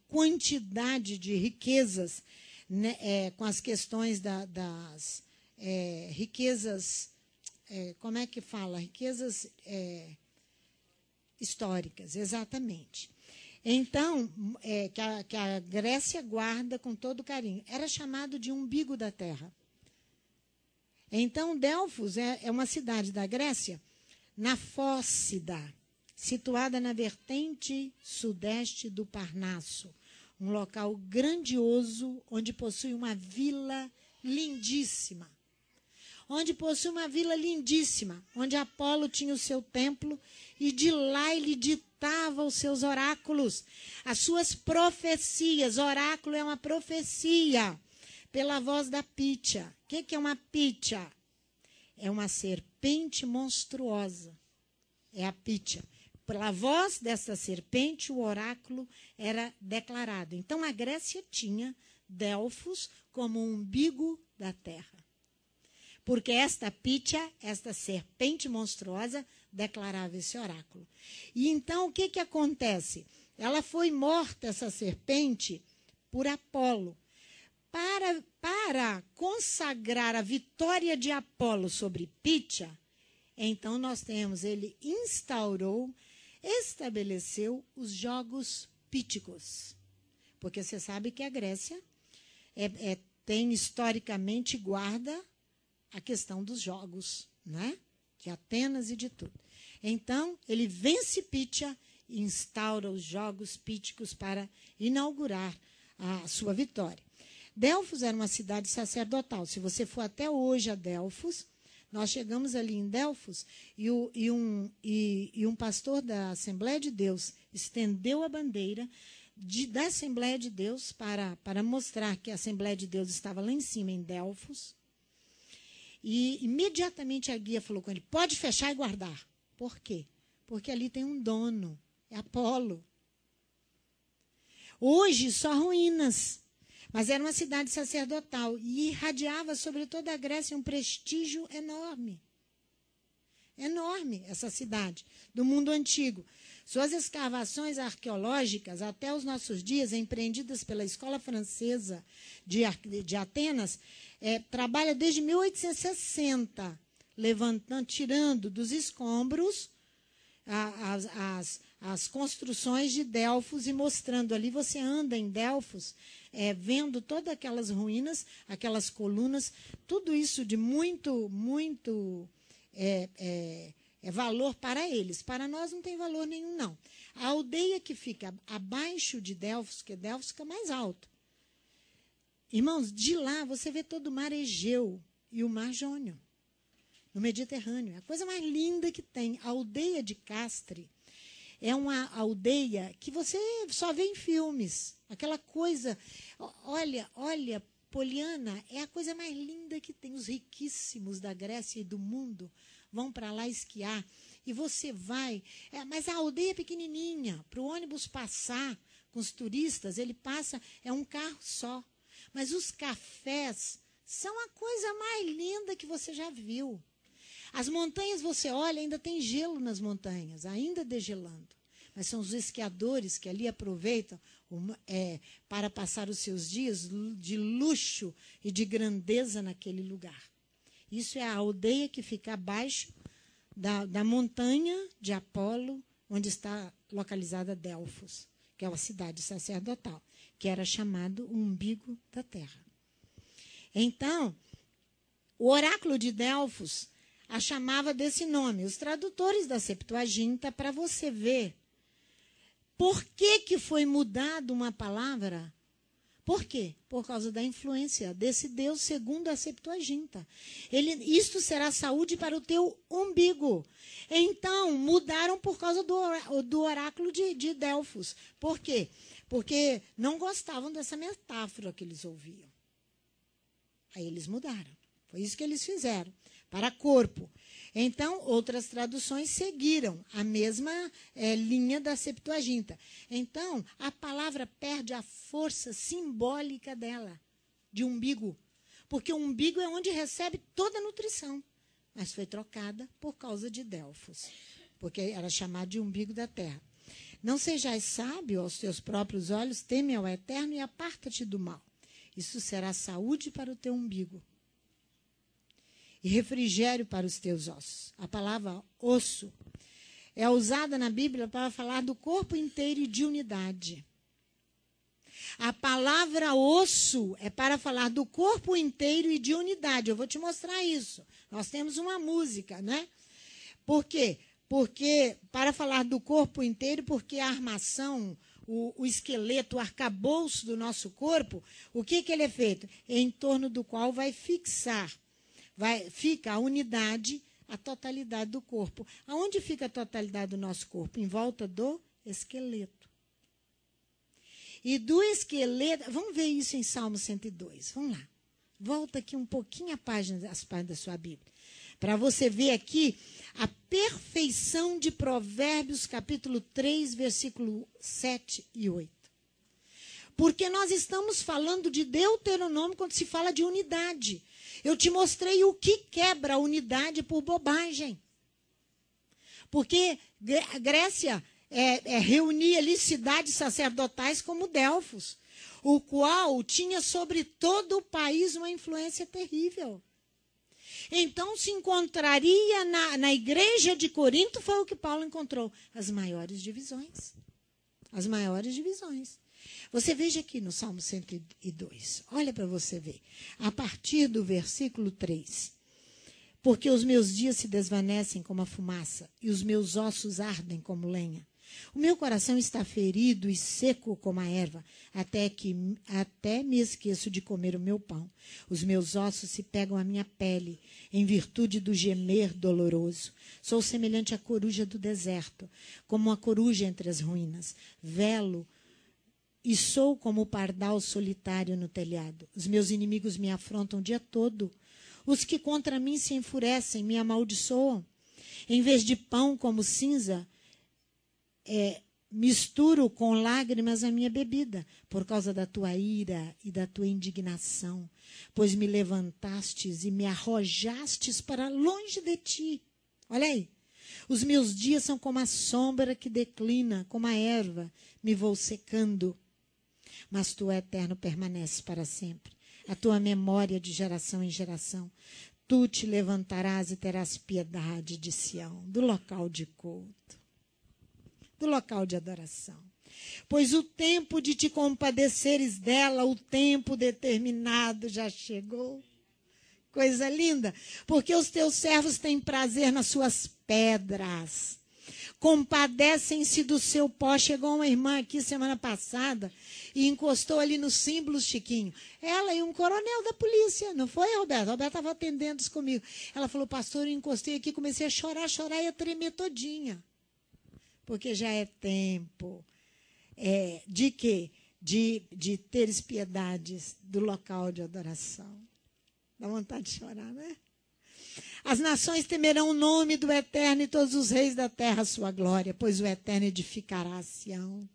quantidade de riquezas, né, com as questões das riquezas, como é que fala? Riquezas históricas, exatamente. Então, que a Grécia guarda com todo carinho. Era chamado de umbigo da terra. Então, Delfos é uma cidade da Grécia, na Fócida, situada na vertente sudeste do Parnaso, um local grandioso, onde possui uma vila lindíssima. Onde Apolo tinha o seu templo, e de lá ele ditava os seus oráculos, as suas profecias. Oráculo é uma profecia, pela voz da Pítia. O que é uma Pítia? É uma serpente monstruosa. É a Pítia. Pela voz dessa serpente, o oráculo era declarado. Então, a Grécia tinha Delfos como um umbigo da terra. Porque esta Pítia, esta serpente monstruosa, declarava esse oráculo. E então, o que acontece? Ela foi morta, essa serpente, por Apolo. Para consagrar a vitória de Apolo sobre Pítia, então nós temos, ele estabeleceu os Jogos Píticos. Porque você sabe que a Grécia tem historicamente guarda a questão dos jogos, né? De Atenas e de tudo. Então, ele vence Pítia e instaura os Jogos Píticos para inaugurar a sua vitória. Delfos era uma cidade sacerdotal. Se você for até hoje a Delfos, nós chegamos ali em Delfos e um pastor da Assembleia de Deus estendeu a bandeira da Assembleia de Deus para mostrar que a Assembleia de Deus estava lá em cima, em Delfos. E imediatamente a guia falou com ele, pode fechar e guardar. Por quê? Porque ali tem um dono, é Apolo. Hoje, só ruínas. Mas era uma cidade sacerdotal e irradiava sobre toda a Grécia um prestígio enorme. Enorme, essa cidade, do mundo antigo. Suas escavações arqueológicas, até os nossos dias, empreendidas pela Escola Francesa de Atenas, trabalha desde 1860, tirando dos escombros as construções de Delfos e mostrando ali. Você anda em Delfos, vendo todas aquelas ruínas, aquelas colunas, tudo isso de muito valor para eles. Para nós não tem valor nenhum, não. A aldeia que fica abaixo de Delfos, que Delfos fica mais alto. Irmãos, de lá você vê todo o mar Egeu e o mar Jônio, no Mediterrâneo. É a coisa mais linda que tem. A aldeia de Castre é uma aldeia que você só vê em filmes. Aquela coisa, olha, Poliana, é a coisa mais linda que tem. Os riquíssimos da Grécia e do mundo vão para lá esquiar. E você vai, mas a aldeia é pequenininha, para o ônibus passar com os turistas, ele passa, é um carro só. Mas os cafés são a coisa mais linda que você já viu. As montanhas, você olha, ainda tem gelo nas montanhas, ainda degelando. Mas são os esquiadores que ali aproveitam para passar os seus dias de luxo e de grandeza naquele lugar. Isso é a aldeia que fica abaixo da montanha de Apolo, onde está localizada Delfos, que é uma cidade sacerdotal, que era chamado o umbigo da terra. Então, o oráculo de Delfos a chamava desse nome. Os tradutores da Septuaginta, para você ver por que foi mudado uma palavra. Por quê? Por causa da influência desse Deus segundo a Septuaginta. Isto será saúde para o teu umbigo. Então, mudaram por causa do oráculo de Delfos. Por quê? Porque não gostavam dessa metáfora que eles ouviam. Aí eles mudaram. Foi isso que eles fizeram. Para corpo. Então, outras traduções seguiram a mesma linha da Septuaginta. Então, a palavra perde a força simbólica dela, de umbigo. Porque o umbigo é onde recebe toda a nutrição. Mas foi trocada por causa de Delfos. Porque era chamado de umbigo da terra. Não sejais sábio aos teus próprios olhos, teme ao Eterno e aparta-te do mal. Isso será saúde para o teu umbigo. E refrigério para os teus ossos. A palavra osso é usada na Bíblia para falar do corpo inteiro e de unidade. A palavra osso é para falar do corpo inteiro e de unidade. Eu vou te mostrar isso. Nós temos uma música, né? Por quê? Porque, para falar do corpo inteiro, porque a armação, o esqueleto, o arcabouço do nosso corpo, o que ele é feito? Em torno do qual vai fixar. Fica a unidade, a totalidade do corpo. Aonde fica a totalidade do nosso corpo? Em volta do esqueleto. E do esqueleto, vamos ver isso em Salmo 102. Vamos lá. Volta aqui um pouquinho as páginas da sua Bíblia. Para você ver aqui a perfeição de Provérbios, capítulo 3, versículo 7 e 8. Porque nós estamos falando de Deuteronômio quando se fala de unidade. Eu te mostrei o que quebra a unidade por bobagem. Porque a Grécia reunia ali cidades sacerdotais como Delfos, o qual tinha sobre todo o país uma influência terrível. Então, se encontraria na igreja de Corinto, foi o que Paulo encontrou, as maiores divisões. As maiores divisões. Você veja aqui no Salmo 102, olha para você ver, a partir do versículo 3. Porque os meus dias se desvanecem como a fumaça, e os meus ossos ardem como lenha. O meu coração está ferido e seco como a erva, até me esqueço de comer o meu pão. Os meus ossos se pegam à minha pele, em virtude do gemer doloroso. Sou semelhante à coruja do deserto, como uma coruja entre as ruínas. Velo e sou como o pardal solitário no telhado. Os meus inimigos me afrontam o dia todo. Os que contra mim se enfurecem, me amaldiçoam. Em vez de pão como cinza, misturo com lágrimas a minha bebida, por causa da tua ira e da tua indignação. Pois me levantastes e me arrojastes para longe de ti. Olha aí. Os meus dias são como a sombra que declina, como a erva, me vou secando. Mas tu, Eterno, permaneces para sempre. A tua memória de geração em geração. Tu te levantarás e terás piedade de Sião, do local de culto, do local de adoração. Pois o tempo de te compadeceres dela, o tempo determinado já chegou. Coisa linda, porque os teus servos têm prazer nas suas pedras. Compadecem-se do seu pó. Chegou uma irmã aqui semana passada e encostou ali no símbolo, Chiquinho. Ela e um coronel da polícia. Não foi, Roberto? Roberto estava atendendo isso comigo. Ela falou, pastor, eu encostei aqui, comecei a chorar e a tremer todinha. Porque já é tempo de quê? De teres piedades do local de adoração. Dá vontade de chorar, né? As nações temerão o nome do Eterno e todos os reis da terra a sua glória, pois o Eterno edificará Sião.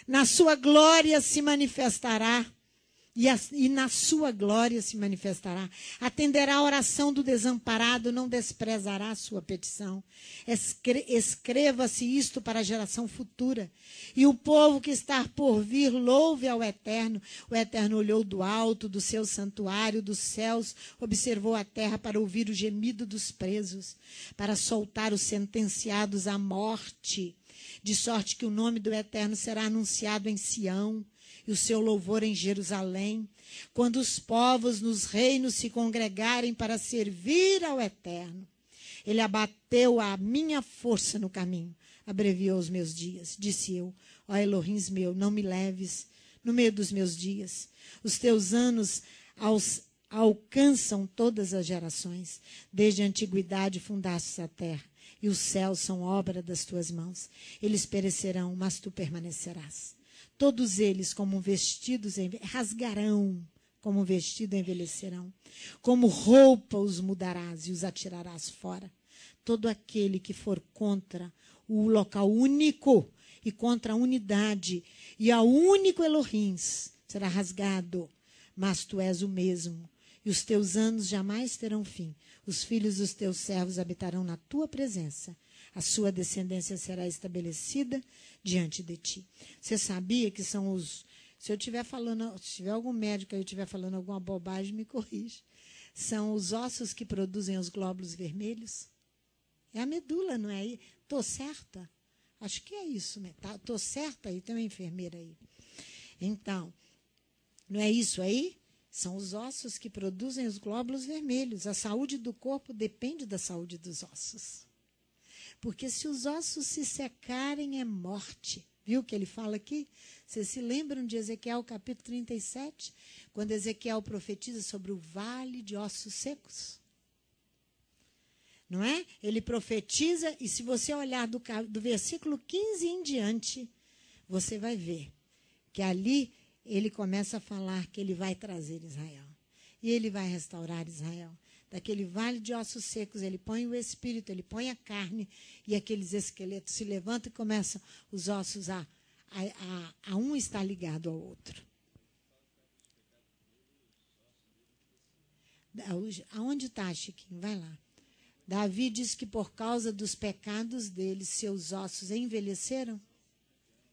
Na sua glória se manifestará, e na sua glória se manifestará. Atenderá a oração do desamparado, não desprezará a sua petição. Escreva-se isto para a geração futura. E o povo que está por vir, louve ao Eterno. O Eterno olhou do alto, do seu santuário, dos céus, observou a terra para ouvir o gemido dos presos, para soltar os sentenciados à morte, de sorte que o nome do Eterno será anunciado em Sião, e o seu louvor em Jerusalém, quando os povos nos reinos se congregarem para servir ao Eterno. Ele abateu a minha força no caminho, abreviou os meus dias. Disse eu, ó Elohims meu, não me leves no meio dos meus dias. Os teus anos alcançam todas as gerações. Desde a antiguidade fundastes a terra, e os céus são obra das tuas mãos. Eles perecerão, mas tu permanecerás. Todos eles, como vestidos, rasgarão, como vestido envelhecerão. Como roupa os mudarás e os atirarás fora. Todo aquele que for contra o local único e contra a unidade e ao único Elohims será rasgado. Mas tu és o mesmo, e os teus anos jamais terão fim. Os filhos dos teus servos habitarão na tua presença. A sua descendência será estabelecida diante de ti. Você sabia que são os... Se eu estiver falando, se tiver algum médico aí estiver falando alguma bobagem, me corrija. São os ossos que produzem os glóbulos vermelhos? É a medula, não é? Estou certa? Acho que é isso, né? Estou certa aí, tem uma enfermeira aí. Então, não é isso aí? São os ossos que produzem os glóbulos vermelhos. A saúde do corpo depende da saúde dos ossos. Porque se os ossos se secarem, é morte. Viu o que ele fala aqui? Vocês se lembram de Ezequiel, capítulo 37? Quando Ezequiel profetiza sobre o vale de ossos secos? Não é? Ele profetiza, e se você olhar do versículo 15 em diante, você vai ver que ali ele começa a falar que ele vai trazer Israel. E ele vai restaurar Israel. Daquele vale de ossos secos, ele põe o espírito, ele põe a carne, e aqueles esqueletos se levantam e começam os ossos a um estar ligado ao outro. Aonde está, Chiquinho? Vai lá. Davi diz que por causa dos pecados deles, seus ossos envelheceram?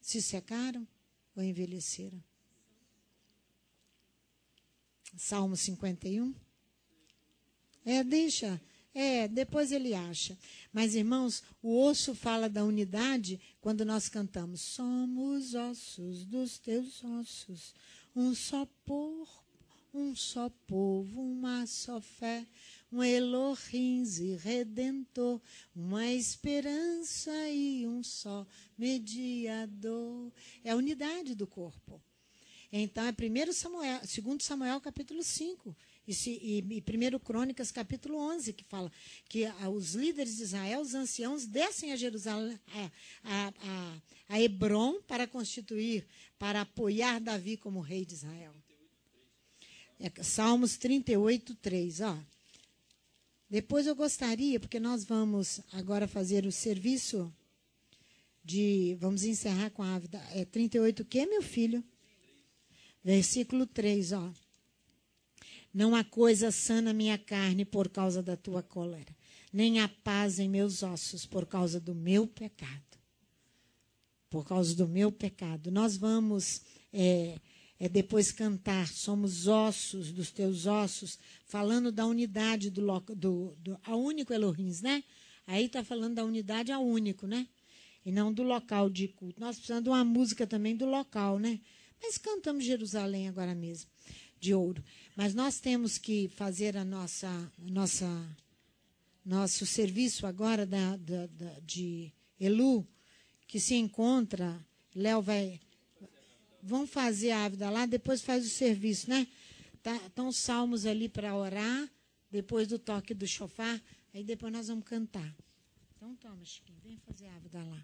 Se secaram ou envelheceram? Salmo 51. Deixa. Depois ele acha. Mas, irmãos, o osso fala da unidade quando nós cantamos. Somos ossos dos teus ossos, um só corpo, um só povo, uma só fé, um Elohims e Redentor, uma esperança e um só mediador. É a unidade do corpo. Então, é 2 Samuel, capítulo 5. E 1 Crônicas, capítulo 11, que fala que os líderes de Israel, os anciãos, descem a Jerusalém, a Hebrom, para constituir, para apoiar Davi como rei de Israel. Salmos 38, 3. Depois eu gostaria, porque nós vamos agora fazer o serviço vamos encerrar com a ave. 38 o quê, meu filho? Versículo 3, Não há coisa sã na minha carne por causa da tua cólera, nem há paz em meus ossos por causa do meu pecado. Por causa do meu pecado. Nós vamos depois cantar, somos ossos dos teus ossos, falando da unidade ao único Elohims, né? Aí está falando da unidade ao único, né? E não do local de culto. Nós precisamos de uma música também do local, né? Mas cantamos Jerusalém agora mesmo, de ouro. Mas nós temos que fazer nosso serviço agora de Elu, que se encontra. Léo vai... Vamos fazer a ávida lá, depois faz o serviço, né? Estão os salmos ali para orar, depois do toque do chofar, aí depois nós vamos cantar. Então toma, Chiquinho, vem fazer a ávida lá.